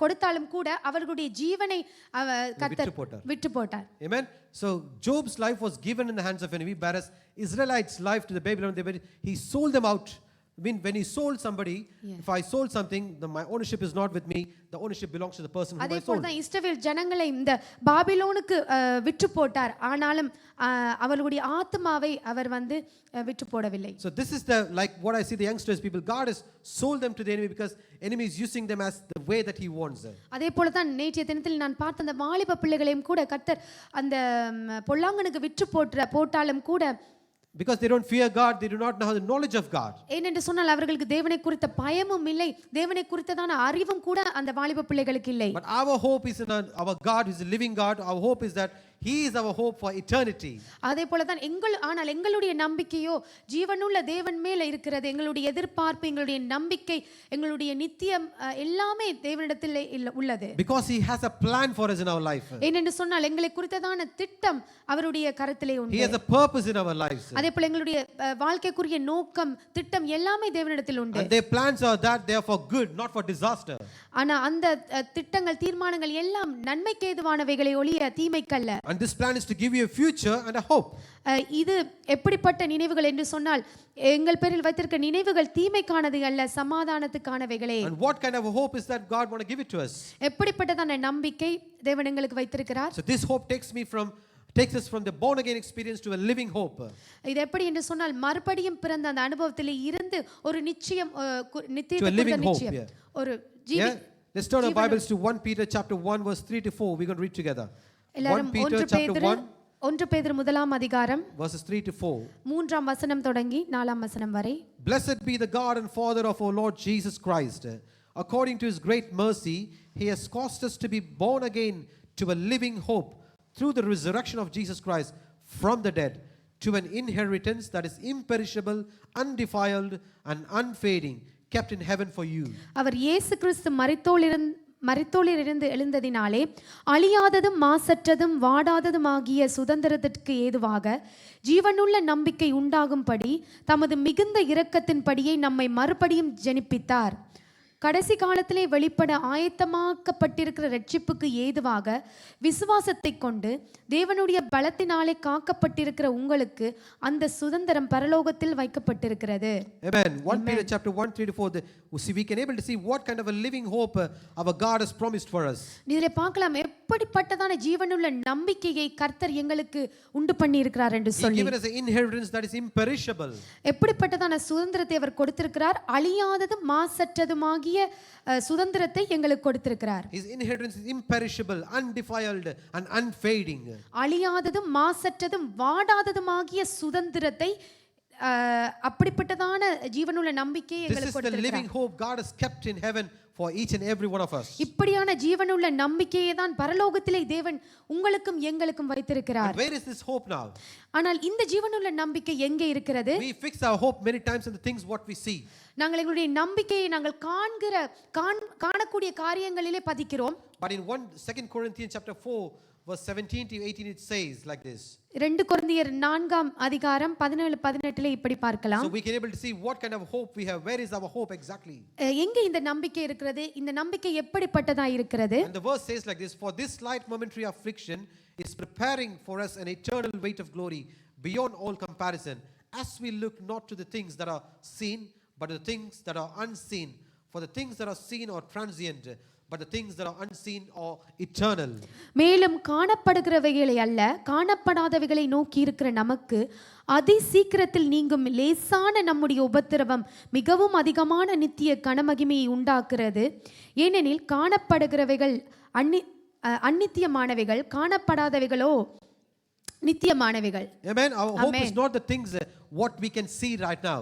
கொடுத்தாலும் கூட அவர்களுடைய ஜீவனை கர்த்தர் விட்டு போட்டார். Amen. So Job's life was given in the hands of enemy, whereas Israelites' life to the Babylon, he sold them out. I mean, when he sold somebody, if I sold something, my ownership is not with me. The ownership belongs to the person who I sold. அதே போல தான் இஸ்ரவேல் ஜனங்களை இந்த பாபிலோனுக்கு விற்று போட்டார். ஆனாலும் அவர்களுடைய ஆத்மாவை அவர் விற்று போடவில்லை. So this is the like what I see the youngsters people, God has sold them to the enemy because enemy is using them as the way that he wants them. அதே போல தான் நேற்றைய தினத்தில் நான் பார்த்த அந்த வாலிப பிள்ளைகளையும் கூட கர்த்தர் அந்த பொல்லாங்கனுக்கு விற்று போட்டாலும் கூட, because they don't fear God, they do not know the knowledge of God. ஏனென்று சொன்னால் அவர்களுக்கு தேவனை குறித்த பயமும் இல்லை, தேவனை குறித்ததான அறிவும் கூட அந்த வாலிப பிள்ளைகளுக்கு இல்லை. But our hope is in our God who is a living God. Our hope is that He is our hope for eternity. அதே போல தான் ஆனால் எங்களுடைய நம்பிக்கையோ ஜீவனுள்ள தேவன் மேல இருக்கிறது. எங்களுடைய எதிர்பார்ப்பு, எங்களுடைய நம்பிக்கை, எங்களுடைய நித்தியம் எல்லாமே தேவனிடத்தில் உள்ளது. Because He has a plan for us in our life. ஏனென்று சொன்னால் எங்களை குறித்ததான திட்டம் அவருடைய கரத்திலே உண்டு. He has a purpose in our lives. அதே போல எங்களுடைய வாழ்க்கைக்குரிய நோக்கம், திட்டம் எல்லாமே தேவனிடத்தில் உண்டு. And their plans are that they are for good, not for disaster. ஆனா அந்த திட்டங்கள், தீர்மானங்கள் எல்லாம் நன்மைக்கு ஏதுவானவைகளை ஒழிய தீமைக்கல்ல. And this plan is to give you a future and a hope. இது எப்படிப்பட்ட நினைவுகள் என்று சொன்னால் எங்கள் பேரில் வைத்திருக்க நினைவுகள் தீமைக்கானது அல்ல, சமாதானத்துக்கானவைகளே. And what kind of a hope is that God want to give it to us? எப்படிப்பட்டதான நம்பிக்கை தேவன் எங்களுக்கு வைத்திருக்கிறார்? So this hope takes us from the born again experience to a living hope. இது எப்படி என்று சொன்னால் மறுபடியும் பிறந்த அந்த அனுபவத்தில் இருந்து ஒரு நிச்சயம், நித்தியத்துக்குரிய நிச்சயம், ஒரு ஜீவன். Let's turn our Bibles to 1 Peter chapter 1 verse 3 to 4. We're going to read together. 1 Peter chapter 1 1 பேதுரு முதலாம் அதிகாரம் verses 3 to 4. மூன்றாம் வசனம் தொடங்கி நாலாம் வசனம் வரை. Blessed be the God and Father of our Lord Jesus Christ. According to His great mercy, He has caused us to be born again to a living hope through the resurrection of Jesus Christ from the dead, to an inheritance that is imperishable, undefiled and unfading, kept in heaven for you. அவர் இயேசு கிறிஸ்து மரித்தோலிலிருந்து எழுந்ததினாலே அழியாததும் மாசற்றதும் வாடாததுமாகிய சுதந்திரத்திற்கு ஏதுவாக ஜீவனுள்ள நம்பிக்கை உண்டாகும்படி தமது மிகுந்த இரக்கத்தின்படியே நம்மை மறுபடியும் ஜெனிப்பித்தார். கடைசி காலத்திலே வெளிப்பட ஆயத்தமாக்கப்பட்டிருக்கிற ரட்சிப்புக்கு ஏதுவாக விசுவாசத்தை கொண்டு தேவனுடைய பலத்தினாலே காக்கப்பட்டிருக்கிற உங்களுக்கு அந்த சுதந்திரம் பரலோகத்தில் வைக்கப்பட்டிருக்கிறது. Amen. 1 Peter chapter 1 3 to 4. We can able to see what kind of a living hope our God has promised for us. இதிலே பார்க்கலாம் எப்படிப்பட்டதான ஜீவனுள்ள நம்பிக்கையை கர்த்தர் எங்களுக்கு உண்டு பண்ணி இருக்கிறார் என்று சொல்லி. He given us an inheritance that is imperishable. எப்படிப்பட்டதான சுதந்திரத்தை அவர் கொடுத்திருக்கிறார்? அழியாததும் மாசற்றதுமாகிய சுதந்திரத்தை எங்களுக்கு கொடுத்திருக்கிறார். His inheritance is imperishable, undefiled and unfading. அழியாததும் மாசற்றதும் வாடாததுமாகிய சுதந்திரத்தை, அப்படிப்பட்டதான ஜீவனுள்ள நம்பிக்கையை எங்களுக்கு கொடுத்திருக்கிறார். This is the living hope God has kept in heaven for each and every one of us. இப்படியான ஜீவனுள்ள நம்பிக்கையை தான் பரலோகத்திலே தேவன் உங்களுக்கும் எங்களுக்கும் வைத்திருக்கிறார். Where is this hope now? ஆனால் இந்த ஜீவனுள்ள நம்பிக்கை எங்கே இருக்கிறது? We fix our hope many times in the things what we see. நாங்கள் எங்களுடைய நம்பிக்கையை நாங்கள் காணக்கூடிய காரியங்களிலே பதிக்கிறோம். But in 2 Corinthians chapter 4 verse 17 to 18 it says like this. 2 கொரிந்தியர் 4ஆம் அதிகாரம் 17-18 இப்படி பார்க்கலாம். So we can able to see what kind of hope we have. Where is our hope exactly? எங்கே இந்த நம்பிக்கை இருக்கிறது? இந்த நம்பிக்கை எப்படிப்பட்டதா இருக்கிறது? And the verse says like this, for this slight momentary affliction is preparing for us an eternal weight of glory beyond all comparison, as we look not to the things that are seen but the things that are unseen. For the things that are seen are transient, but the things that are unseen are eternal. மேலும் காணப்படுகிறவைகளை அல்ல, காணப்படாதவைகளை நோக்கி இருக்கிற நமக்கு அதி சீக்கிரத்தில் நீங்கும் லேசான நம்முடைய உபத்திரவம் மிகவும் அதிகமான நித்திய கனமகிமையை உண்டாக்குறது. ஏனெனில் காணப்படுகிறவைகள் அந்நித்தியமானவைகள், காணப்படாதவைகளோ நித்தியமானவைகள். Amen. Our hope is not the things what we can see right now.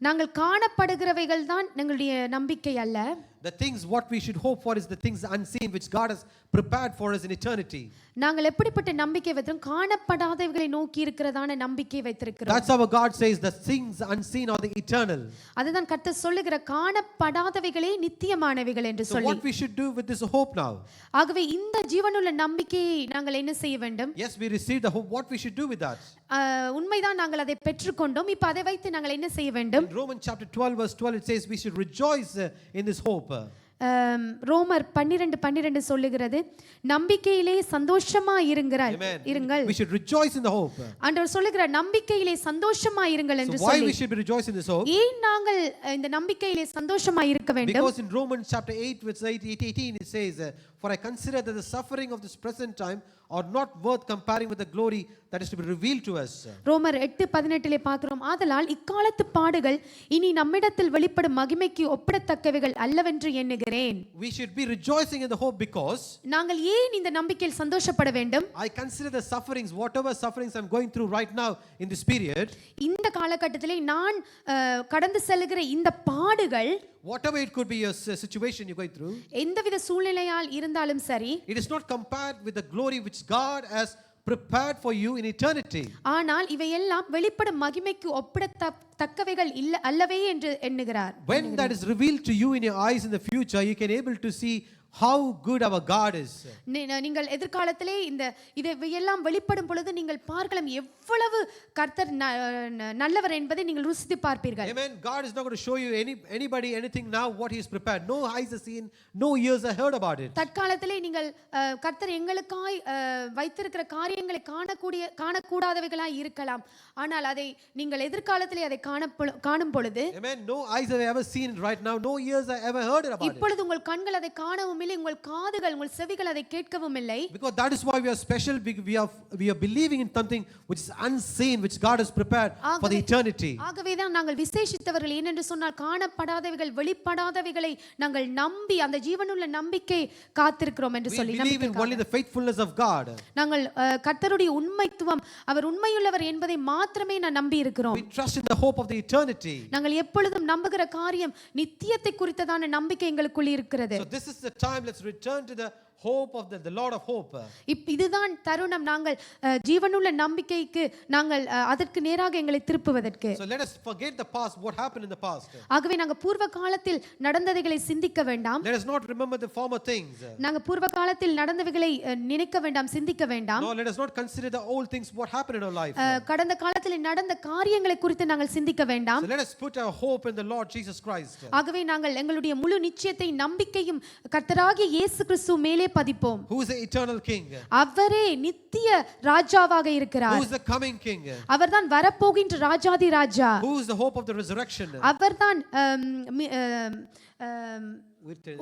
நாங்கள் காணப்படுகிறவைகள் தான் எங்களுடைய நம்பிக்கை அல்ல. The things what we should hope for is the things unseen which God has prepared for us in eternity. நாங்கள் எப்படிப்பட்ட நம்பிக்கை வைத்திருக்கிறோம்? காணப்படாதவைகளை நோக்கி இருக்கிறதான நம்பிக்கை வைத்திருக்கிறோம். That's how God says the things unseen are the eternal. அதுதான் கர்த்தர் சொல்லுகிற காணப்படாதவைகளே நித்தியமானவைகள் என்று So சொல்லி. what we should do with this hope now? ஆகவே இந்த ஜீவனுள்ள நம்பிக்கையை நாங்கள் என்ன செய்ய வேண்டும்? Yes, we received the hope. What we should do with that? உண்மைதான், நாங்கள் அதை பெற்றுக்கொண்டோம். இப்போ அதை வைத்து நாங்கள் என்ன செய்ய வேண்டும்? In Romans chapter 12 verse 12 it says we should rejoice in this hope. ரோமர் 12:12 சொல்லுகிறது, நம்பிக்கையிலே சந்தோஷமா இருங்கள். We should rejoice in the hope. ஆண்டவர் சொல்லுகிறார் நம்பிக்கையிலே சந்தோஷமா இருங்கள் என்று So why சொல்லி. we should be rejoicing in this hope? ஏன் நாங்கள் இந்த நம்பிக்கையிலே சந்தோஷமா இருக்க வேண்டும்? Because in Romans chapter 8 verse 18 it says, for I consider that the suffering of this present time are not worth comparing with the glory that is to be revealed to us. ரோமர் 8:18 பார்க்கிறோம், ஆதலால் இக்காலத்து பாடுகள் இனி நம்மிடத்தில் வெளிப்படும் மகிமைக்கு ஒப்பிடத்தக்கவைகள் அல்லவென்று எண்ணுகிறேன். We should be rejoicing in the hope because நாங்கள் ஏன் இந்த நம்பிக்கையில் சந்தோஷப்பட வேண்டும்? I consider the sufferings, whatever sufferings I'm going through right now in this period, இந்த காலகட்டத்திலே நான் கடந்து செல்லுகிற இந்த பாடுகள், whatever it could be your situation you're going through, எந்தவித சூழ்நிலையால் இருந்தாலும் சரி, it is not compared with the glory which God has prepared for you in eternity. ஆனால் இவையெல்லாம் வெளிப்படும் மகிமைக்கு ஒப்பிடத்தக்கவைகள் அல்லவே என்று எண்ணுகிறார். When that is revealed to you in your eyes in the future, you can able to see how good our God is. நீங்கள் எதிர்காலத்திலே இவையெல்லாம் வெளிப்படும் பொழுது நீங்கள் பார்க்கலாம் எவ்வளவு கர்த்தர் நல்லவர் என்பதை நீங்கள் ருசித்து பார்ப்பீர்கள். Amen. God is not going to show you anybody anything now what he has prepared. No eyes have seen, no ears have heard about it. தற்காலத்திலே நீங்கள் கர்த்தர் எங்களுக்காய் வைத்திருக்கிற காரியங்களை காணக்கூடாதவைகளாய் இருக்கலாம். ஆனால் அதை நீங்கள் எதிர்காலத்திலே அதை காணும் பொழுது, Amen, no eyes have ever seen it right now, no ears have ever heard about it. இப்பொழுது உங்கள் கண்கள் அதை காணவும் இல்லை, உங்கள் காதுகள் உங்கள் செவிகள் அதை கேட்கவும் இல்லை. Because that is why we are special. We are believing in something which is unseen, which God has prepared for the eternity. ஆகவே தான் நாங்கள் விசேஷித்தவர்கள். ஏனென்று சொன்னால் காணப்படாதவைகள் வெளிப்படாதவைகளை நாங்கள் நம்பி அந்த ஜீவனுள்ள நம்பிக்கை காத்திருக்கிறோம் என்று சொல்லி. We believe in only the faithfulness of God. நாங்கள் கர்த்தருடைய உண்மைத்துவம், அவர் உண்மையுள்ளவர் என்பதை மாத்திரமே நான் நம்பி இருக்கிறோம். We trust in the hope of the eternity. நாங்கள் எப்பொழுதும் நம்புகிற காரியம் நித்தியத்தை குறித்ததான நம்பிக்கை எங்களுக்குள் இருக்கிறது. So this is the time, let's return to the hope of the Lord of hope. இதுதான் தருணம் நாங்கள் ஜீவனுள்ள நம்பிக்கைக்கு நாங்கள் அதற்கு நேராக எங்களை திருப்புவதற்கு. So let us forget the past, what happened in the past. ஆகவே நாங்கள் பூர்வ காலத்தில் நடந்தவைகளை சிந்திக்க வேண்டாம். Let us not remember the former things. நாங்கள் பூர்வ காலத்தில் நடந்தவைகளை நினைக்க வேண்டாம், சிந்திக்க வேண்டாம். No, let us not consider the old things what happened in our life. கடந்த காலத்தில் நடந்த காரியங்களை குறித்து நாங்கள் சிந்திக்க வேண்டாம். So let us put our hope in the Lord Jesus Christ. ஆகவே நாங்கள் எங்களுடைய முழு நிச்சயத்தை நம்பிக்கையும் கர்த்தராகிய இயேசு கிறிஸ்து மேலே பதிப்போம். Who is the eternal king? அவரே நித்திய ராஜாவாக இருக்கிறார். Who is the coming king? அவர்தான் வரப்போகின்ற ராஜாதி ராஜா. Who is the hope of the resurrection? அவர்தான்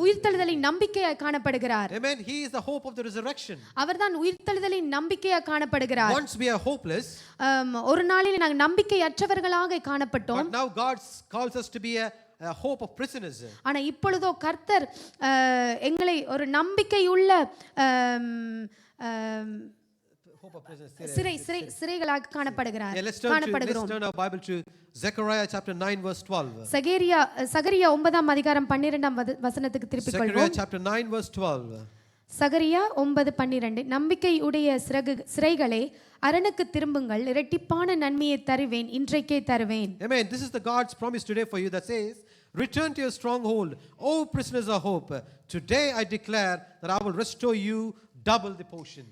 உயிர்த்தெழுதலின் நம்பிக்கையாய் காணப்படுகிறார். Amen. He is the hope of the resurrection. அவர்தான் உயிர்த்தெழுதலின் நம்பிக்கையாய் காணப்படுகிறார். Once we are hopeless, ஒரு நாளில் நாங்கள் நம்பிக்கையற்றவர்களாக காணப்பட்டோம். but now God calls us to be a hope of prisoners. ஆனா இப்பொழுதோ கர்த்தர் எங்களை ஒரு நம்பிக்கையுள்ள Hope of prisoners. சிறைகளாக காணப்படுகிறார். Let's turn our Bible to Zechariah chapter 9 verse 12. சகரியா 9ஆம் அதிகாரம் 12ஆம் வசனத்துக்கு திருப்பிக் கொள்வோம். Zechariah chapter 9 verse 12. சகரியா 9:12. நம்பிக்கையுடைய சிறைகளே அரணுக்கு திரும்புங்கள், இரட்டிப்பான நன்மையை தருவேன், இன்றைக்கே தருவேன். Amen. This is the God's promise today for you that says, return to your stronghold, O prisoners of hope. Today I declare that I will restore you double the portion.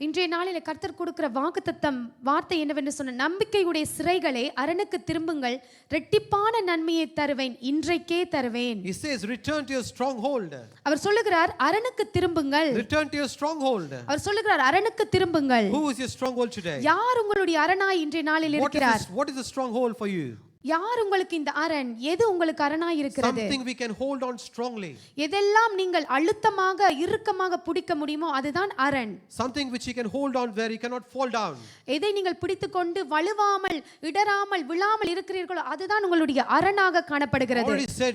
இன்றைய நாளில் கர்த்தர் கொடுக்கிற வாக்குத்தத்தம் வார்த்தை என்னவென்று சொன்ன, நம்பிக்கையுடைய சிறைகளே அரணுக்கு திரும்புங்கள், இரட்டிப்பான நன்மையை தருவேன், இன்றைக்கே தருவேன். He says return to your stronghold. அவர் சொல்லுகிறார் அரணுக்கு திரும்புங்கள். Return to your stronghold. அவர் சொல்லுகிறார் அரணுக்கு திரும்புங்கள். Who is your stronghold today? யார் உங்களுடைய அரணாய் இன்றைய நாளில் இருக்கிறார்? What is the stronghold for you? யார் உங்களுக்கு இந்த அரண்? எது உங்களுக்கு அரணாய் இருக்கிறது? Something we can hold on strongly. எதெல்லாம் நீங்கள் அழுத்தமாக இறுக்கமாக பிடிக்க முடியுமோ அதுதான் அரண். Something which you can hold on where you cannot fall down. எதை நீங்கள் பிடித்துக்கொண்டு வழுவாமல் இடராமல் விழாமல் இருக்கிறீர்களோ அதுதான் உங்களுடைய அரணாக காணப்படுகிறது. Already said,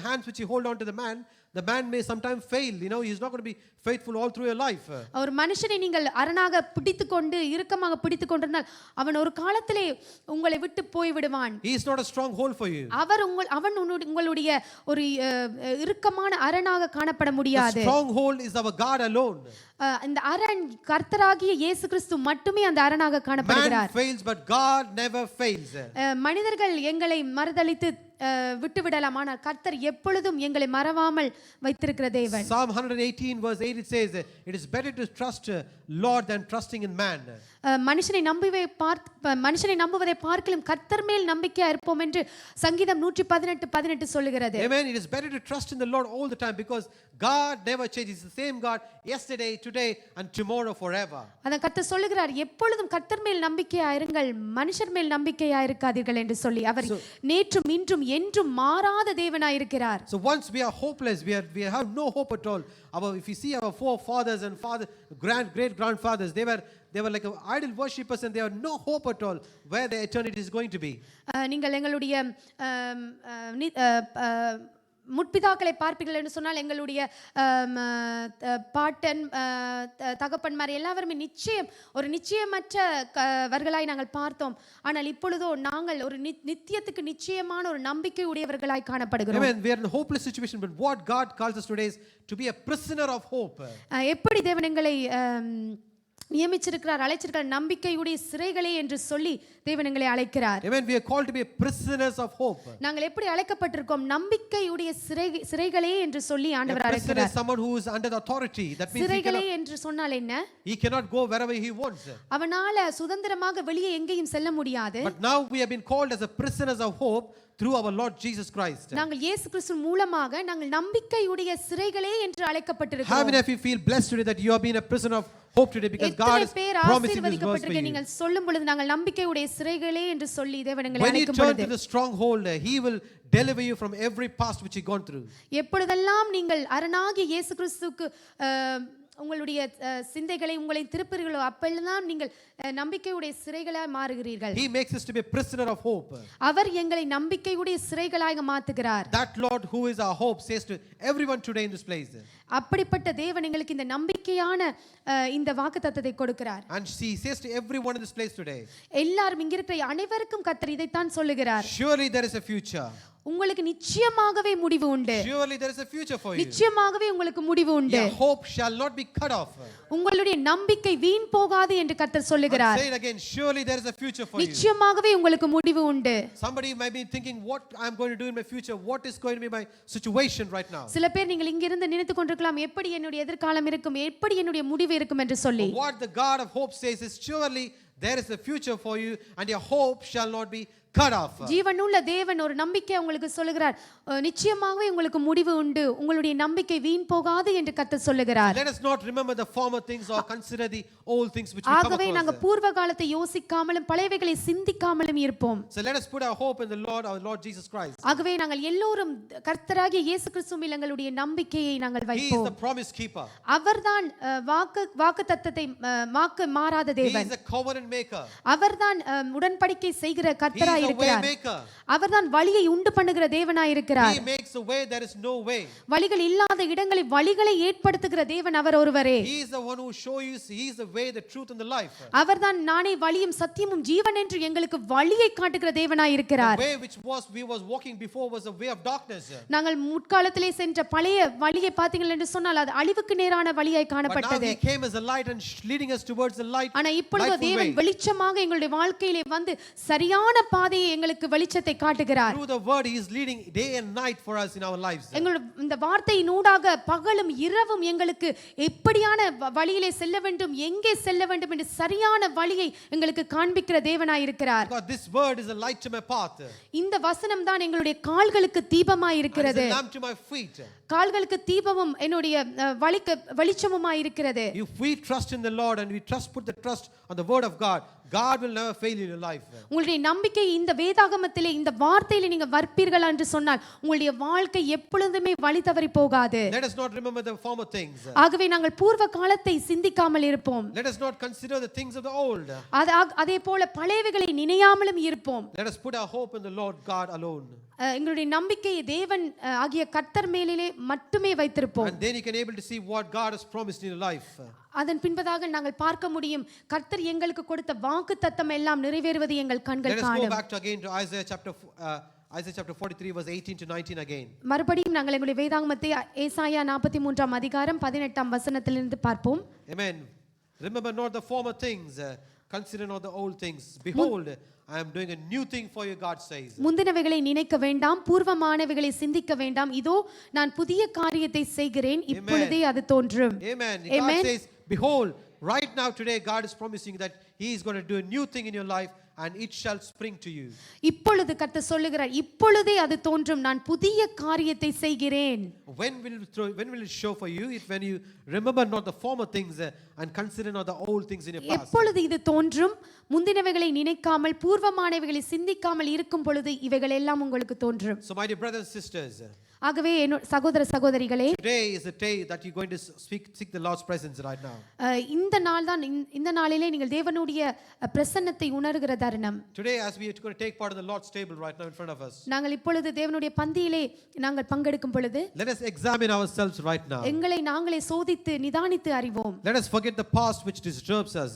the hands which you hold on to the man, The man may sometimes fail. He's not going to be faithful all through your life. ஒரு மனுஷனை நீங்கள் அரணாக பிடித்துக்கொண்டு இறுக்கமாக பிடித்துக்கொண்டிருந்தால் அவன் ஒரு காலத்திலே உங்களை விட்டு போய் விடுவான். He is not a stronghold for you. அவன் உங்களுடைய ஒரு இறுக்கமான அரணாக காணப்பட முடியாது. The stronghold is our God alone. இந்த அரண் கர்த்தராகிய இயேசு கிறிஸ்து மட்டுமே அந்த அரணாக காணப்படுகிறார். Man fails but God never fails. மனிதர்கள் எங்களை மறுதலித்து விட்டு விடலாம், ஆனால் கர்த்தர் எப்பொழுதும் எங்களை மறவாமல் வைத்திருக்கிற தேவன். Psalm 118 verse 8 it says, it is better to trust Lord than trusting in man. மனுஷனை நம்புவதை பார்க்கலும் கர்த்தர் மேல் நம்பிக்கையா இருப்போம் என்று சங்கீதம் 118:18 சொல்லுகிறது. Amen. It is better to trust in the Lord all the time because God never changes. The same God yesterday, today and tomorrow forever. அத கர்த்தர் சொல்லுகிறார், எப்பொழுதும் கர்த்தர் மேல் நம்பிக்கையா இருங்கள், மனுஷர் மேல் நம்பிக்கையா இருக்காதீர்கள் என்று சொல்லி. அவர் நேற்றும் இன்றும் என்றும் மாறாத தேவனாய் இருக்கிறார். So once we are hopeless, we have no hope at all. If you see our forefathers and great grandfathers, they were like idol worshippers and they have no hope at all where their eternity is going to be. நீங்கள் எங்களுடைய முற்பிதாக்களை பார்ப்பீர்கள் என்று சொன்னால் எங்களுடைய பாட்டன் தகப்பன்மார் எல்லாருமே நிச்சயமற்றவர்களாய் நாங்கள் பார்த்தோம். ஆனால் இப்பொழுதோ நாங்கள் ஒரு நித்தியத்துக்கு நிச்சயமான ஒரு நம்பிக்கை உடையவர்களாய் காணப்படுகிறோம். Amen. We are in a hopeless situation, but what God calls us today is to be a prisoner of hope. எப்படி தேவன் எங்களை நியமிச்சிருக்கிறார், அழைச்சிருக்கிறார், நம்பிக்கையுடைய சிறைகளே என்று சொல்லி தேவன் எங்களை அழைக்கிறார். Amen. We are called to be prisoners of hope. நாங்கள் எப்படி அழைக்கப்பட்டிருக்கோம்? நம்பிக்கையுடைய சிறைகளே என்று சொல்லி ஆண்டவர் அழைக்கிறார். Someone who is under the authority. That means சிறைகளே என்று சொன்னால் என்ன? He cannot go wherever he wants. அவனால சுதந்திரமாக வெளியே எங்கேயும் செல்ல முடியாது. But now we have been called as a prisoners of hope through our Lord Jesus Christ. நாங்கள் இயேசு கிறிஸ்து மூலமாக நாங்கள் நம்பிக்கையுடைய சிறைகளே என்று அழைக்கப்பட்டிருக்கிறோம். How many of you feel blessed today that you have been a prisoner of hope today because God is promising this verse for you? நீங்கள் சொல்லும் பொழுது நாங்கள் நம்பிக்கையுடைய சிறைகளே என்று சொல்லி தேவன் எங்களை அழைக்கும் பொழுது, when you turn to the stronghold, he will deliver you from every past which you gone through. எப்பொழுதெல்லாம் நீங்கள் அரணாகிய இயேசு கிறிஸ்துவுக்கு உங்களுடைய சிந்தைகளை உங்களை திருப்புகிறீர்களோ அப்பெல்லாம் நீங்கள் நம்பிக்கையுடைய சிறைகளாய் மாறுகிறீர்கள். He makes us to be a prisoner of hope. அவர் எங்களை நம்பிக்கையுடைய சிறைகளாக மாத்துகிறார். That Lord who is our hope says to everyone today in this place. அப்படிப்பட்ட தேவன் எங்களுக்கு இந்த நம்பிக்கையான இந்த வாக்குத்தத்தத்தை கொடுக்கிறார். And he says to everyone in this place today. எல்லாரும் இங்க இருக்கிற அனைவருக்கும் கர்த்தர் இதைத்தான் சொல்லுகிறார். Surely there is a future. உங்களுக்கு நிச்சயமாகவே முடிவு உண்டு. Surely there is a future for you. நிச்சயமாகவே உங்களுக்கு முடிவு உண்டு. Your hope shall not be cut off. உங்களுடைய நம்பிக்கை வீண் போகாது என்று கர்த்தர் சொல்லுகிறார். Say it again. Surely there is a future for you. நிச்சயமாகவே உங்களுக்கு முடிவு உண்டு. Somebody might be thinking what I am going to do in my future. What is going to be my situation right now? சில பேர் நீங்கள் இங்க இருந்து நினைத்துக் கொண்டிருக்கலாம், எப்படி என்னுடைய எதிர்காலம் இருக்கும், எப்படி என்னுடைய முடிவு இருக்கும் என்று சொல்லி. What the God of hope says is surely there is a future for you and your hope shall not be cut off. ஜீவனுள்ள தேவன் ஒரு நம்பிக்கை உங்களுக்கு சொல்லுகிறார், நிச்சயமாகவே உங்களுக்கு முடிவு உண்டு, உங்களுடைய நம்பிக்கை வீண் போகாது என்று கர்த்தர் சொல்லுகிறார். Let us not remember the former things or consider the old things which we come across. ஆகவே நாங்கள் பூர்வ காலத்தை யோசிக்காமலும் பழையவைகளை சிந்திக்காமலும் இருப்போம். So let us put our hope in the Lord, our Lord Jesus Christ. ஆகவே நாங்கள் எல்லோரும் கர்த்தராகிய இயேசு கிறிஸ்துவில் எங்களுடைய நம்பிக்கையை நாங்கள் வைப்போம். He is the promise keeper. அவர்தான் வாக்குத்தத்தத்தை வாக்கு மாறாத தேவன். He is a covenant maker. அவர்தான் உடன்படிக்கை செய்கிற கர்த்தராய் இருக்கிறார். அவர்தான் வழியை உண்டு பண்ணுகிற தேவனாய் இருக்கிறார். He makes a way there is no way. வழிகள் இல்லாத இடங்களில் வழிகளை ஏற்படுத்துகிற தேவன் அவர் ஒருவரே. He is the one who shows you, he is the way, the truth and the life. அவர்தான் நானே வழியும் சத்தியமும் ஜீவன் என்று எங்களுக்கு வழியை காட்டுகிற தேவனாய் இருக்கிறார். The way which we was walking before was a way of darkness. நாங்கள் முற்காலத்திலே சென்ற பழைய வழியை பார்த்தீர்கள் என்று சொன்னால் அது அழிவுக்கு நேரான வழியாய் காணப்பட்டது. But now he came as a light and leading us towards the light. ஆனா இப்பொழுது தேவன் வெளிச்சமாக எங்களுடைய வாழ்க்கையிலே வந்து சரியான பாதையை எங்களுக்கு வெளிச்சத்தை காட்டுகிறார். Through the word he is leading day and night for us in our lives. இந்த வார்த்தையினூடாக பகலும் இரவும் எங்களுக்கு எப்படியான வழியிலே செல்ல வேண்டும், எங்கே செல்ல வேண்டும் என்று சரியான வழியை எங்களுக்கு காண்பிக்கிற தேவனாய் இருக்கிறார். God, this word is a light to my path. இந்த வசனம் தான் எங்களுடைய கால்களுக்கு தீபமாய் இருக்கிறது. It's a lamp to my feet. கால்களுக்கு தீபமும் என்னுடைய வழிக்கு வெளிச்சமுமாய் இருக்கிறது. If we trust in the Lord and we put the trust on the word of God, God will never fail you in your life. உங்களுடைய நம்பிக்கை இந்த வேதாகமத்திலே இந்த வார்த்தையிலே நீங்க வர்ப்பீர்கள் என்று சொன்னால் உங்களுடைய வாழ்க்கை எப்பொழுதுமே வழி தவறி போகாது. Let us not remember the former things. ஆகவே நாங்கள் பூர்வ காலத்தை சிந்திக்காமல் இருப்போம். Let us not consider the things of the old. அதே போல பழையவைகளை நினையாமலும் இருப்போம். Let us put our hope in the Lord God alone. எங்களுடைய நம்பிக்கையை தேவன் ஆகிய கர்த்தர் மேலிலே மட்டுமே வைத்திருப்போம். And then you can able to see what God has promised in your life. அதன் பின்பதாக நாங்கள் பார்க்க முடியும் கர்த்தர் எங்களுக்கு கொடுத்த வாக்குத்தத்தம் எல்லாம் நிறைவேறுவது எங்கள் கண்கள் Let us go காணும். back to again to Isaiah chapter 43 verse 18 to 19 again. மறுபடியும் நாங்கள் எங்களுடைய வேதாகமத்தை ஏசாயா 43ஆம் அதிகாரம் 18ஆம் வசனத்திலிருந்து பார்ப்போம். Amen. Remember not the former things, consider not the old things. Behold, I am doing a new thing for you, God says. முந்தினவைகளை நினைக்க வேண்டாம், பூர்வமானவைகளை சிந்திக்க வேண்டாம், இதோ நான் புதிய காரியத்தை செய்கிறேன், இப்பொழுதே அது தோன்றும். Amen. God says, behold, right now today God is promising that he is going to do a new thing in your life and it shall spring to you. இப்பொழுது கர்த்தர் சொல்லுகிறார், இப்பொழுதே அது தோன்றும், நான் புதிய காரியத்தை செய்கிறேன். When will it show for you? When you remember not the former things and consider not the old things in your past. எப்பொழுது இது தோன்றும்? முந்தினவைகளை நினைக்காமல் பூர்வமானவைகளை சிந்திக்காமல் இருக்கும் பொழுது இவைகள் எல்லாம் உங்களுக்கு தோன்றும். So my dear brothers and sisters, ஆகவே சகோதர சகோதரிகளே, today is the day that you're going to seek the Lord's presence right now. இந்த நாள் தான், இந்த நாளிலே நீங்கள் தேவனுடைய பிரசன்னத்தை உணர்கிற தருணம். Today as we are going to take part in the Lord's table right now in front of us. நாங்கள் இப்பொழுது தேவனுடைய பந்தியிலே நாங்கள் பங்கெடுக்கும் பொழுது Let us examine ourselves right now. எங்களை நாங்களே சோதித்து நிதானித்து அறிவோம். Let us forget the past which disturbs us.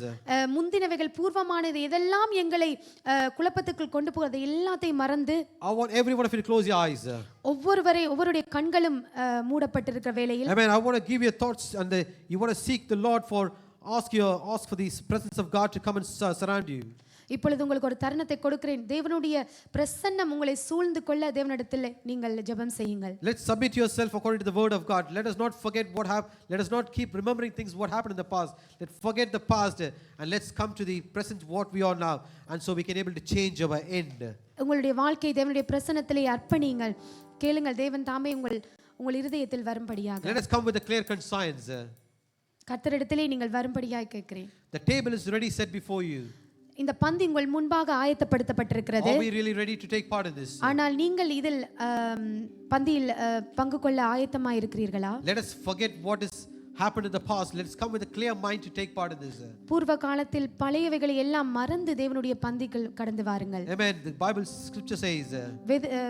முந்தினவைகள் பூர்வமானது எதெல்லாம் எங்களை குழப்பத்துக்குள் கொண்டு போகிறது எல்லாத்தையும் மறந்து, I want every one of you to close your eyes. ஒவ்வொருவருடைய கண்களும் மூடப்பட்டிருக்கிற வேளையில், Amen. I want to give you thoughts and you want to seek the Lord for ask for the presence of God to come and surround you. இப்பொழுது உங்களுக்கு ஒரு தருணத்தை கொடுக்கிறேன். தேவனுடைய பிரசன்னம் உங்களை சூழ்ந்து கொள்ள தேவனிடத்தில் நீங்கள் ஜெபம் செய்யுங்கள். Let's submit yourself according to the word of God. Let us not forget what happened. Let us not keep remembering things what happened in the past. Let's forget the past and let's come to the present what we are now, and so we can able to change our end. உங்களுடைய வாழ்க்கை தேவனுடைய பிரசன்னத்திலே அர்ப்பணியுங்கள். கேளுங்கள், தேவன் தாமே உங்கள் இருதயத்தில் வரும்படியாக. Let us come with a clear conscience. கர்த்தரிடத்திலே நீங்கள் வரும்படியாய் கேட்கிறேன். The table is ready set before you. இந்த பந்தி உங்கள் முன்பாக ஆயத்தப்படுத்தப்பட்டிருக்கிறது. Are we really ready to take part in this? ஆனால் நீங்கள் இதில் பந்தியில் பங்கு கொள்ள ஆயத்தமாக இருக்கிறீர்களா? Let us forget what is happened in the past. Let's come with a clear mind to take part in this. பூர்வ காலத்தில் பழையவைகளை எல்லாம் மறந்து தேவனுடைய பந்திக்குள் கடந்து வாருங்கள். Amen. The Bible scripture says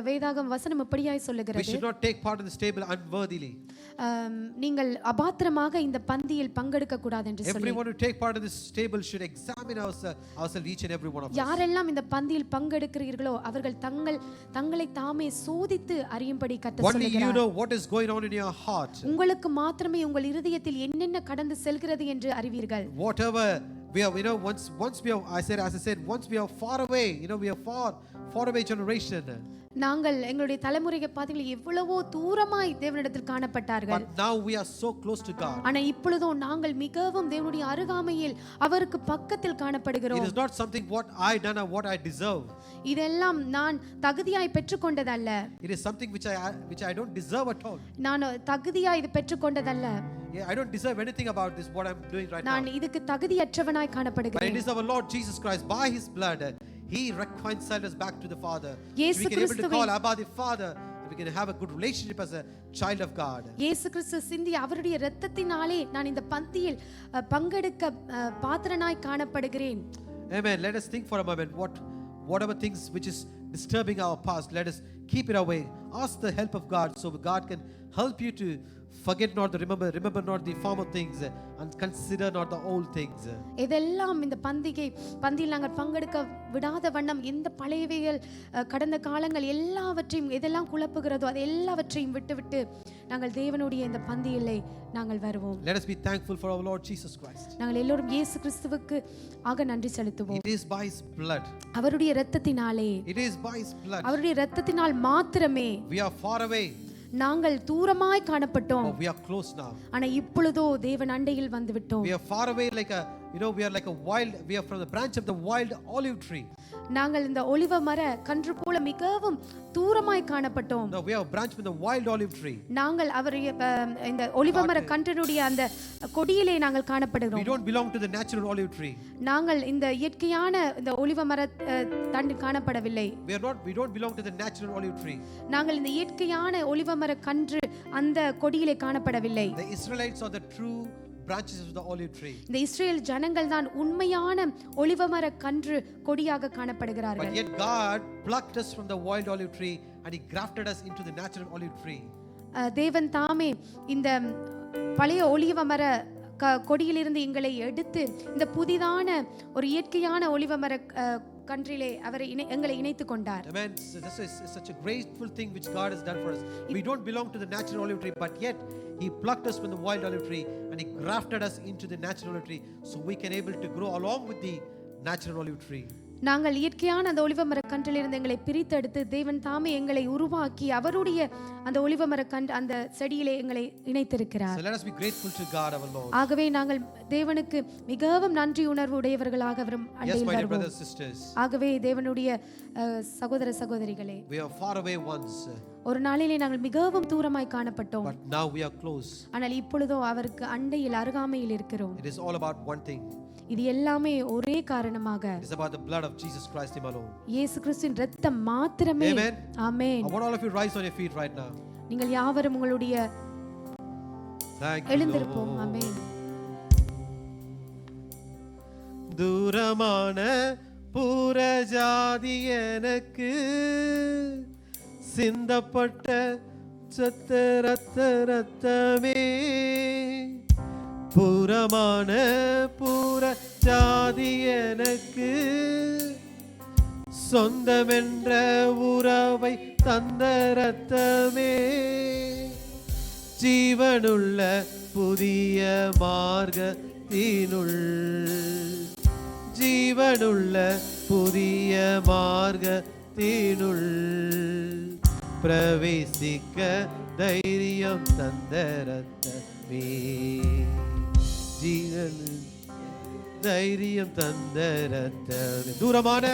வேதாகம் வசனம் இப்படியாய் we சொல்லுகிறது, should not take part in this table unworthily. நீங்கள் அபாத்திரமாக இந்த பந்தியில் பங்கெடுக்க கூடாது என்று சொல்லி, Everyone who take part in this table should examine ourselves, each and every one of us. யாரெல்லாம் இந்த பந்தியில் பங்கெடுக்கிறீர்களோ அவர்கள் தங்களை தாமே சோதித்து அறியும்படி கர்த்தர் Only சொல்லுகிறார். you know what is going on in your heart. உங்களுக்கு மாத்திரமே உங்கள் இருதயத்தில் என்னென்ன கடந்து செல்கிறது என்று அறிவீர்கள். Whatever we are, once we are, as I said, once we are far away, we are far away generation. நாங்கள் எங்களுடைய தலைமுறையை பார்த்தீங்கன்னா எவ்வளவோ தூரமாய் தேவனிடத்தில் காணப்பட்டார்கள். But now we are so close to God. ஆனா இப்பொழுதோ நாங்கள் மிகவும் தேவனுடைய அருகாமையில் அவருக்கு பக்கத்தில் காணப்படுகிறோம். It is not something what I done or what I deserve. இதெல்லாம் நான் தகுதியாய் பெற்றுக்கொண்டதல்ல. It is something which I don't deserve at all. நான் தகுதியாய் இது பெற்றுக்கொண்டதல்ல. I don't deserve anything about this what I'm doing right now. நான் இதுக்கு தகுதியற்றவனாய் But காணப்படுகிறேன். it is our Lord Jesus Christ by his blood he reconciled us back to the Father. இயேசு We can able to கிறிஸ்துவை call Abba the Father. We can have a good relationship as a child of God. இயேசு கிறிஸ்து சிந்தி அவருடைய இரத்தத்தினாலே நான் இந்த பந்தியில் பங்கெடுக்க பாத்திரனாய் காணப்படுகிறேன். Amen. Let us think for a moment whatever things which is disturbing our past, let us keep it away. Ask the help of God so God can help you to forget not, remember not the former things and consider not the old things. இதெல்லாம் இந்த பந்தியில் நாங்கள் பங்கெடுக்க விடாத வண்ணம் எந்த பழையவைகள் கடந்த காலங்கள் எல்லாவற்றையும் எதெல்லாம் குழப்புகிறதோ அது எல்லாவற்றையும் விட்டு நாங்கள் தேவனுடைய இந்த பந்தியிலே நாங்கள் வருவோம். Let us be thankful for our Lord Jesus Christ. நாங்கள் எல்லோரும் இயேசு கிறிஸ்துவுக்கு ஆக நன்றி செலுத்துவோம். It is by his blood. அவருடைய இரத்தத்தினாலே, It is by his blood. அவருடைய இரத்தத்தினால் மாத்திரமே We are far away. நாங்கள் தூரமாய் காணப்பட்டோம். But we are close now. ஆனா இப்பொழுதோ தேவன் அண்டையில் வந்து விட்டோம். We are far away we are like a wild, we are from the branch of the wild olive tree. நாங்கள் இந்த ஒலிவ மர கன்று போல மிகவும் தூரமாய் காணப்பட்டோம். No, we are a branch from the wild olive tree. நாங்கள் அவருடைய இந்த ஒலிவ மர கன்றினுடைய அந்த கொடியிலே நாங்கள் காணப்படுகிறோம். We don't belong to the natural olive tree. நாங்கள் இந்த இயற்கையான இந்த ஒலிவ மர தண்டு காணப்படவில்லை. We don't belong to the natural olive tree. நாங்கள் இந்த இயற்கையான ஒலிவ மர கன்று அந்த கொடியிலே காணப்படவில்லை. The Israelites are the true branches of the olive tree. இந்த இஸ்ரேல் ஜனங்கள் தான் உண்மையான ஒலிவ மர கன்று கொடியாக காணப்படுகிறார்கள். But yet God plucked us from the wild olive tree and He grafted us into the natural olive tree. தேவன் தாமே இந்த பழைய ஒலிவ மர கொடியிலிருந்து எங்களை எடுத்து இந்த புதிதான ஒரு இயற்கையான ஒலிவ மர கன்றிலே அவரை எங்களை இணைத்துக் கொண்டார். Amen. So this is such a grateful thing which God has done for us. We don't belong to the natural olive tree, but yet He plucked us from the wild olive tree and He grafted us into the natural olive tree, so we can able to grow along with the natural olive tree. நாங்கள் இயற்கையான அந்த ஒலிவ மர கன்றிலிருந்து எங்களை பிரித்தெடுத்து தேவன் தாமே எங்களை உருவாக்கி அவருடைய அந்த ஒலிவ மர அந்த செடியிலே எங்களை இணைத்திருக்கிறார். So let us be grateful to God our Lord. ஆகவே நாங்கள் தேவனுக்கு மிகவும் நன்றி உணர்வு உடையவர்களாக வரும் அண்டையில் வருவோம். Yes, my dear brothers and sisters. ஆகவே தேவனுடைய சகோதர சகோதரிகளே, we are far away once. ஒரு நாளிலே நாங்கள் மிகவும் தூரமாய் காணப்பட்டோம். But now we are close. ஆனால் இப்பொழுதோ அவருக்கு அண்டையில் அருகாமையில் இருக்கிறோம். It is all about one thing. இது எல்லாமே ஒரே காரணமாக it is about the blood of Jesus Christ him alone. இயேசு கிறிஸ்துவின் இரத்தம் மாத்திரமே. Amen. Amen. I want all of you rise on your feet right now. நீங்கள் யாவரும் உங்களுடைய எழுந்திருப்போம். ஆமென். தூரமான புறஜாதி எனக்கு சிந்தப்பட்ட சத்த ரத்தமே, புறமான புற ஜாதி எனக்கு சொந்தமென்ற உறவை தந்த ரத்தமே, ஜீவனுள்ள புதிய மார்க்கத்தினுள், ஜீவனுள்ள புதிய மார்க்கத்தினுள் பிரவேசிக்க தைரியம் தந்த ரத்தமே, ஜீவன் தைரியம் தந்த ரத்தமே. தூரமான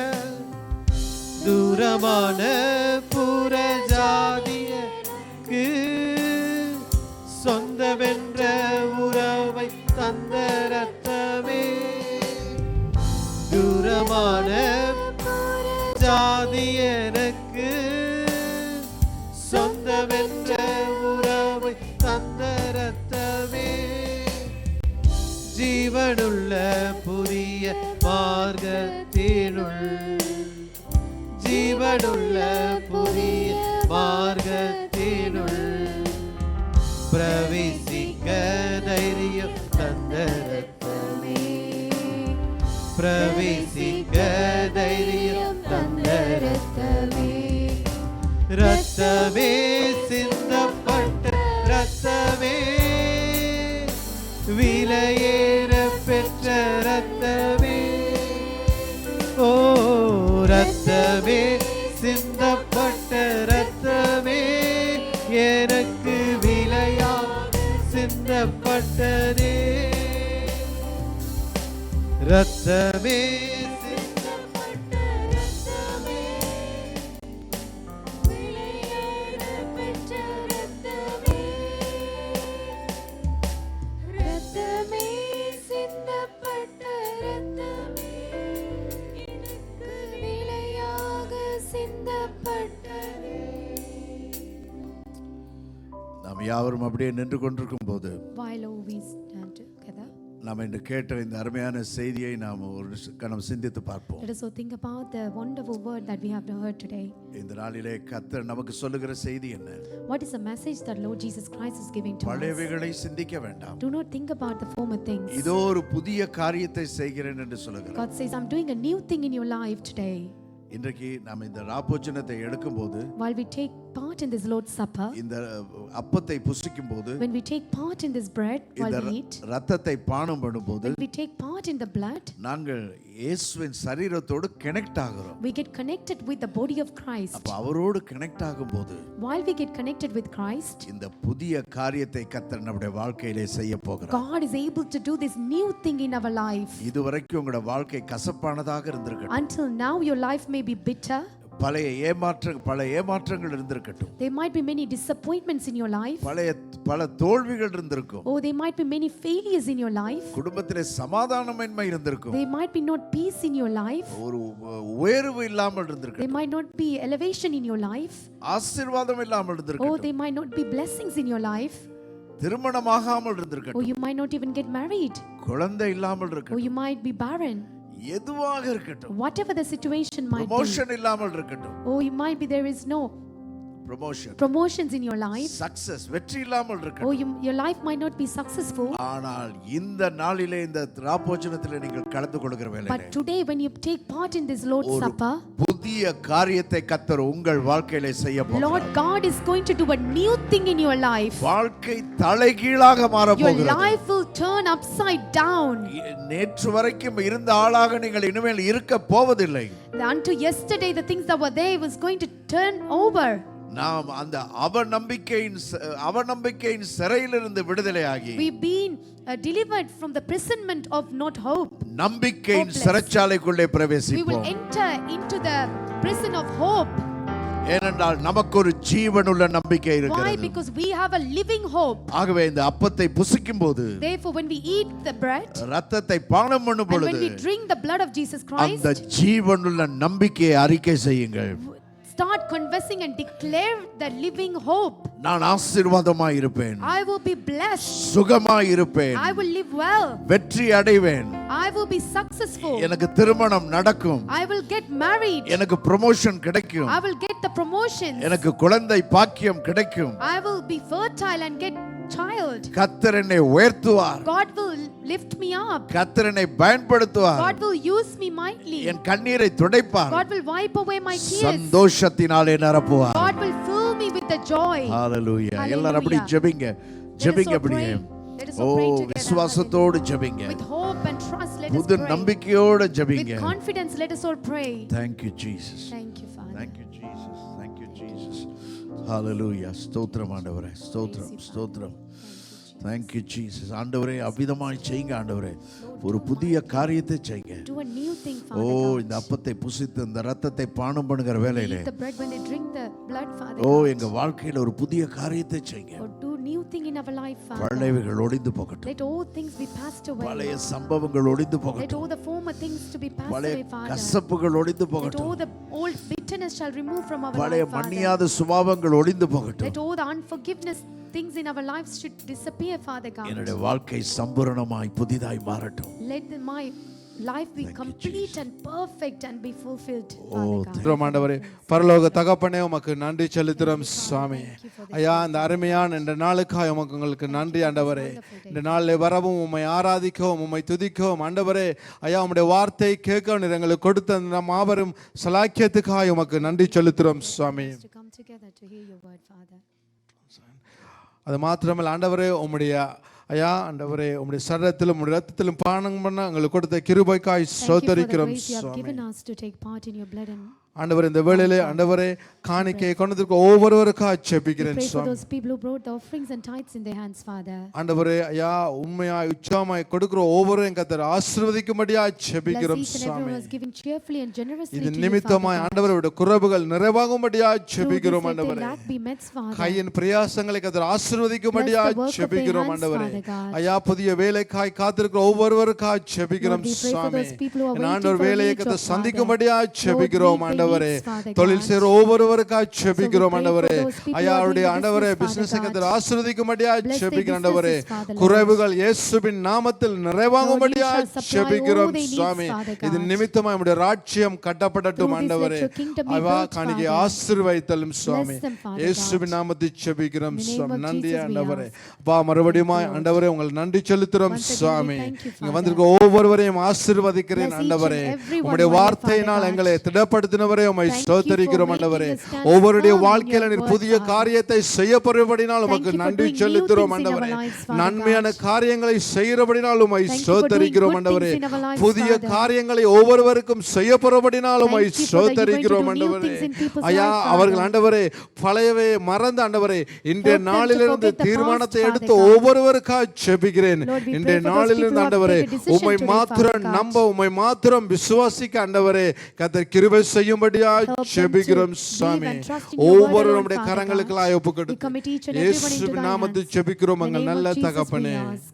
தூரமான புறஜாதியக்கு சொந்தமென்ற உறவை தந்த ரத்தமே, தூரமான ஜாதி எனக்கு சொந்தமென்ற உறவை தந்த ரத்தமே, ஜீவனுள்ள புதிய மார்க்கத்தினுள், ஜீவனுள்ள புதிய மார்க்கத்தினுள் பிரவேசிக்க தைரியம் தந்த ரத்தமே, பிரவேசிக்க தைரியம் தந்த ரத்தமே, ரத்தமே சிந்தப்பட்ட ரத்தமே, விலையேற பெற்ற ரத்தமே, ஓ ரத்தமே சிந்தப்பட்ட ரத்தமே, எனக்கு விலையா சிந்தப்பட்டதே, ரத்தமே சிந்தப்பட்ட ரத்தமே, விலையேற பெற்ற ரத்தமே, ரத்தமே சிந்தப்பட்ட ரத்தமே, எனக்கு விலையாக சிந்தப்பட்டதே. நாம் யாவரும் அப்படியே நின்று கொண்டிருக்கும் போது நாம் இன்று கேட்ட இந்த அருமையான செய்தியை நாம் ஒரு கணம் சிந்தித்து பார்ப்போம். Let us so think about the wonderful word that we have heard today. இந்த நாளிலே கர்த்தர் நமக்கு சொல்லுகிற செய்தி என்ன? What is the message that Lord Jesus Christ is giving to us? பழையவைகளை சிந்திக்க வேண்டாம். Do not think about the former things. இதோ ஒரு புதிய காரியத்தை செய்கிறேன் என்று சொல்லுகிறார். God says, I'm doing a new thing in your life today. இன்றைக்கு நாம் இந்த ராப்போஜனத்தை எடுக்கும்போது, while we take part in this Lord's supper, இந்த அப்பத்தை புசிக்கும்போது, when we take part in this bread, while we eat, இரத்தத்தை பானம் பண்ணும்போது, when we take part in the blood, நாங்கள் இயேசுவின் சரீரத்தோடு கனெக்ட் ஆகிறோம். we get connected with the body of Christ. அப்ப அவரோடு கனெக்ட் ஆகும்போது, while we get connected with Christ, இந்த புதிய காரியத்தை கர்த்தர் நம்முடைய வாழ்க்கையிலே செய்ய போகிறார். God is able to do this new thing in our life. இதுவரைக்கும் உங்களுடைய வாழ்க்கை கசப்பானதாக இருந்திருக்கட்டும், until now your life may be bitter, பல ஏமாற்றங்கள் இருந்திருக்கட்டும், there might be many disappointments in your life, பல தோல்விகள் இருந்திருக்கும், oh there might be many failures in your life, குடும்பத்திலே சமாதானமின்மை இருந்திருக்கும், there might be not peace in your life, ஒரு உயர்வு இல்லாமல் இருந்திருக்கும், there might not be elevation in your life, ஆசீர்வாதம் இல்லாமல் oh இருந்திருக்கும், there might not be blessings in your life, திருமணமாகாமல் இருந்திருக்கும், oh you might not even get married, குழந்தை இல்லாமல் oh இருக்கட்டும், you might be barren, எதுவாக இருக்கட்டும், whatever the situation might be, promotion இல்லாமல் இருக்கட்டும், oh you might be there is no promotions in your life. Success வெற்றி இல்லாமல் இருக்கு. Oh, your life might not be successful. ஆனால் இந்த நாளிலே இந்த ராப்போஜனத்திலே நீங்கள் கலந்து கொள்கிற வேளையிலே, but today when you take part in this Lord's Supper, புதிய காரியத்தை கர்த்தர் உங்கள் வாழ்க்கையிலே செய்ய போகிறார். Lord God is going to do a new thing in your life. வாழ்க்கை தலைகீழாக மாற போகிறது. Your life will turn upside down. நேற்று வரைக்கும் இருந்த ஆளாக நீங்கள் இனிமேல் இருக்க போவதில்லை. Until yesterday the things that were there was going to turn over. நாம் அந்த அவநம்பிக்கையின் சிறையிலிருந்து விடுதலையாகி, we've been delivered from the imprisonment of not hope. நம்பிக்கையின் சிறைச்சாலைக்குள்ளே பிரவேசிப்போம். We will enter into the prison of hope. ஏனென்றால் நமக்கு ஒரு ஜீவனுள்ள நம்பிக்கை இருக்கிறது. Why? Because we have a living hope. ஆகவே இந்த அப்பத்தை புசிக்கும்போது, therefore when we eat the bread, இரத்தத்தை பானம் பண்ணும் பொழுது, and when we drink the blood of Jesus Christ, அந்த ஜீவனுள்ள நம்பிக்கையை அறிக்கை செய்யுங்கள். start confessing and declare the living hope. நான் ஆசீர்வாதமாய் இருப்பேன். I will be blessed. சுகமாய் இருப்பேன். I will live well. வெற்றி அடைவேன். I will be successful. எனக்கு திருமணம் நடக்கும். I will get married. எனக்கு ப்ரமோஷன் கிடைக்கும். I will get the promotions. எனக்கு குழந்தை பாக்கியம் கிடைக்கும். I will be fertile and get child. கர்த்தர் என்னை உயர்த்துவார். God will lift me up. கர்த்தர் என்னை பயன்படுத்துவார். God will use me mightily. என் கண்ணீரை துடைப்பார். God will wipe away my tears. சந்தோஷத்தினாலே நிரப்புவார். God will fill me with the joy. ஹalleluya. எல்லாரும் அப்படி ஜெபிங்க. ஜெபிங்க அப்படியே. ஓ, விசுவாசத்தோடு ஜெபிங்க. With hope and trust let us புது pray. நம்பிக்கையோடு ஜெபிங்க. With confidence let us all pray. Thank you Jesus. Thank you Father. Thank you Jesus. Thank you Jesus. Hallelujah. ஸ்தோத்திரம் ஆண்டவரே. ஸ்தோத்திரம். ஸ்தோத்திரம். Thank you Jesus. ஆண்டவரே அவ்விதமாய் செய்யுங்க ஆண்டவரே. ஒரு புதிய காரியத்தை செய்யுங்க. Do a new thing Father. ஓ, இந்த அப்பத்தை புசித்து இந்த இரத்தத்தை பானம் பண்ணுகிற வேளையிலே, the bread when they drink the blood Father. ஓ, எங்க வாழ்க்கையில ஒரு புதிய காரியத்தை செய்யுங்க. Or do new thing in our life Father. பழையவைகள் ஒழிந்து போகட்டும். Let all things be passed away. பழைய சம்பவங்கள் ஒழிந்து Let போகட்டும். all the former things to be passed பழைய away Father. கசப்புகள் ஒழிந்து Let போகட்டும். all the old bitterness shall remove from our பழைய life Father. மன்னியாத சுபாவங்கள் ஒழிந்து போகட்டும். Let all the unforgiveness things in our lives should disappear Father God. என்னுடைய வாழ்க்கை சம்பூரணமாய் புதிதாய் மாறட்டும். Let my life be complete and perfect and be fulfilled Oh, Father God. ஆண்டவரே, பரலோக தகப்பனே, உமக்கு நன்றி செலுத்துறோம் சுவாமி. ஐயா, இந்த அருமையான இந்த நாளுக்காக உமக்கு உங்களுக்கு நன்றி ஆண்டவரே. இந்த நாளில் வரவும் உம்மை ஆராதிக்கவும் உம்மை துதிக்கவும் ஆண்டவரே, ஐயா உம்முடைய வார்த்தை கேட்கவும் எங்களுக்கு கொடுத்த இந்த மாபெரும் சலாக்கியத்துக்காக உமக்கு நன்றி செலுத்துறோம் சுவாமி. To come together to hear your word Father. அது மாத்திரமல்ல ஆண்டவரே, உம்முடைய ஐயா ஆண்டவரே, உம்முடைய சரீரத்திலும் உம்முடைய இரத்தத்திலும் பானம் பண்ண எங்களுக்கு கொடுத்த கிருபைக்காய் ஸ்தோத்திரிக்கிறோம் Thank you for the grace you have Swami. given us to take part in your blood and ஆண்டவர் இந்த வேளையிலே ஆண்டவரே காணிக்கை கொண்டதற்கு ஒவ்வொருவருக்காக ஜெபிக்கிறேன் pray for Swami. those people who brought the offerings and tithes in their hands Father. ஆண்டவரே ஐயா உண்மையாய் உச்சமாய் கொடுக்கிற ஒவ்வொருவரையும் கர்த்தர் ஆசீர்வதிக்கும்படியாய் Bless ஜெபிக்கிறோம் each and Swami. everyone who has given cheerfully and generously இது to you நிமித்தமாய் Father God. ஆண்டவருடைய குறைவுகள் நிறைவாகும்படியாய் Through this ஜெபிக்கிறோம் let their ஆண்டவரே. lack be met Father. கையின் பிரயாசங்களை கர்த்தர் ஆசீர்வதிக்கும்படியாய் Bless the work of their ஜெபிக்கிறோம் hands, ஆண்டவரே. Father God. ஐயா புதிய வேலைக்காய் காத்திருக்கிற ஒவ்வொருவருக்காய் ஜெபிக்கிறோம் Lord, we pray for Swami. those people who are N waiting ஆண்டவர் for a வேலையை new கர்த்தர் job, சந்திக்கும்படியாய் Father. ஜெபிக்கிறோம் Lord, meet ஆண்டவரே. their needs, Father தொழில் God. செய்கிற ஒவ்வொருவருக்காய் ஜெபிக்கிறோம் pray for ஆண்டவரே. those people ஐயா who are அவருடைய doing ஆண்டவரே business, பிசினஸ் Father கர்த்தர் God. ஆசீர்வதிக்கும்படியாய் Bless their ஜெபிக்கிறோம் ஆண்டவரே. businesses, Father Lord. குறைவுகள் இயேசுவின் நாமத்தில் நிறைவாகும்படியாய் Lord, you shall supply ஜெபிக்கிறோம் all their needs, Swami. Father God. இது நிமித்தமாய் நம்முடைய ராஜ்யம் கட்டப்படட்டும் Through this, ஆண்டவரே. let your kingdom be அவா built, காணிக்கை Father. ஆசீர்வதித்தலும் சுவாமி. them, Father இயேசுவின் God. நாமத்தில் ஜெபிக்கிறோம் In the name Swami. of நன்றி Jesus we ஆண்டவரே. ask. அப்பா மறுபடியும் Thank you, Lord. ஆண்டவரே உங்களுக்கு நன்றி செலுத்துறோம் Once again we Swami. thank you, இங்க Father. வந்திருக்க ஒவ்வொருவரையும் ஆசீர்வதிக்கிறேன் Bless each and ஆண்டவரே. every one, உம்முடைய my Lord, வார்த்தையினால் Father God. எங்களை திடப்படுத்தினவரே உம்மை Thank you ஸ்தோத்திரிக்கிறோம் for ஆண்டவரே. making us stand ஒவ்வொருடைய firm in வாழ்க்கையில your நீர் word, புதிய Father. காரியத்தை செய்யப்படும்படினால் Thank உமக்கு you for நன்றி doing new செலுத்துறோம் things in our ஆண்டவரே. lives, Father நன்மையான God. காரியங்களை செய்யறபடினால் உம்மை Thank you for doing ஸ்தோத்திரிக்கிறோம் good ஆண்டவரே. things in our lives, புதிய Father. காரியங்களை ஒவ்வொருவருக்கும் செய்யப்படும்படினால் உம்மை Thank you for that you're going to ஸ்தோத்திரிக்கிறோம் do new ஆண்டவரே. things in people's ஐயா lives, Father. அவர்கள் ஆண்டவரே பழையவே மறந்த ஆண்டவரே இன்றைய Help them to நாளிலிருந்து forget the தீர்மானத்தை past, எடுத்து Father God. ஒவ்வொருவருக்காக ஜெபிக்கிறேன். Lord, we இன்றைய pray for those நாளிலிருந்து people who have ஆண்டவரே taken a decision உம்மை today, மாத்திரம் Father God. நம்ப உம்மை மாத்திரம் விசுவாசிக்க ஆண்டவரே கர்த்தர் கிருபை செய்யும்படியாய் Help them to ஜெபிக்கிறோம் believe சாமி. and trust in your word ஒவ்வொரு alone, நம்முடைய Father கரங்களுக்குள்ளாய் God. ஒப்புக்கொடுத்து We commit each and everyone into இயேசுவின் thy நாமத்தில் hands. ஜெபிக்கிறோம் In the எங்கள் name நல்ல of Jesus we தகப்பனே. ask.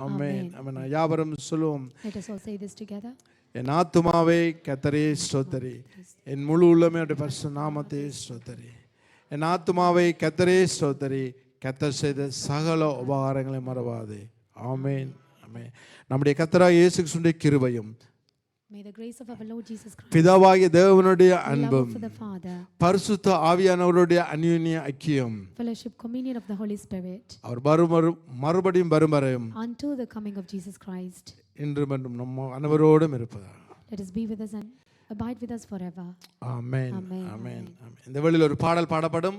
ஆமென். Amen. ஆமென். யாவரும் சொல்லுவோம். Let us all say this together. என் ஆத்துமாவே கர்த்தரே ஸ்தோத்திரி. என் முழு உள்ளமே அவருடைய பரிசுத்த நாமத்தை ஸ்தோத்திரி. என் ஆத்துமாவே கர்த்தரே ஸ்தோத்திரி. கர்த்தர் செய்த சகல உபகாரங்களை மறவாதே. ஆமென். ஆமென். நம்முடைய கர்த்தராகிய இயேசு கிறிஸ்துவின் கிருபையும் May the grace of our Lord Jesus Christ, பிதாவாகிய தேவனுடைய the love அன்பும் of the Father, பரிசுத்த ஆவியானவருடைய அந்யோன்ய ஐக்கியம் fellowship, communion of the Holy Spirit, அவர் மறுபடியும் வரும் வரையும் unto the coming of Jesus Christ, இன்று மற்றும் நம்ம அனைவரோடும் இருப்பதாக. let us be with us and abide with us forever. Amen Amen. ஆமென் ஆமென். இந்த வேளையில் ஒரு பாடல் பாடப்படும்.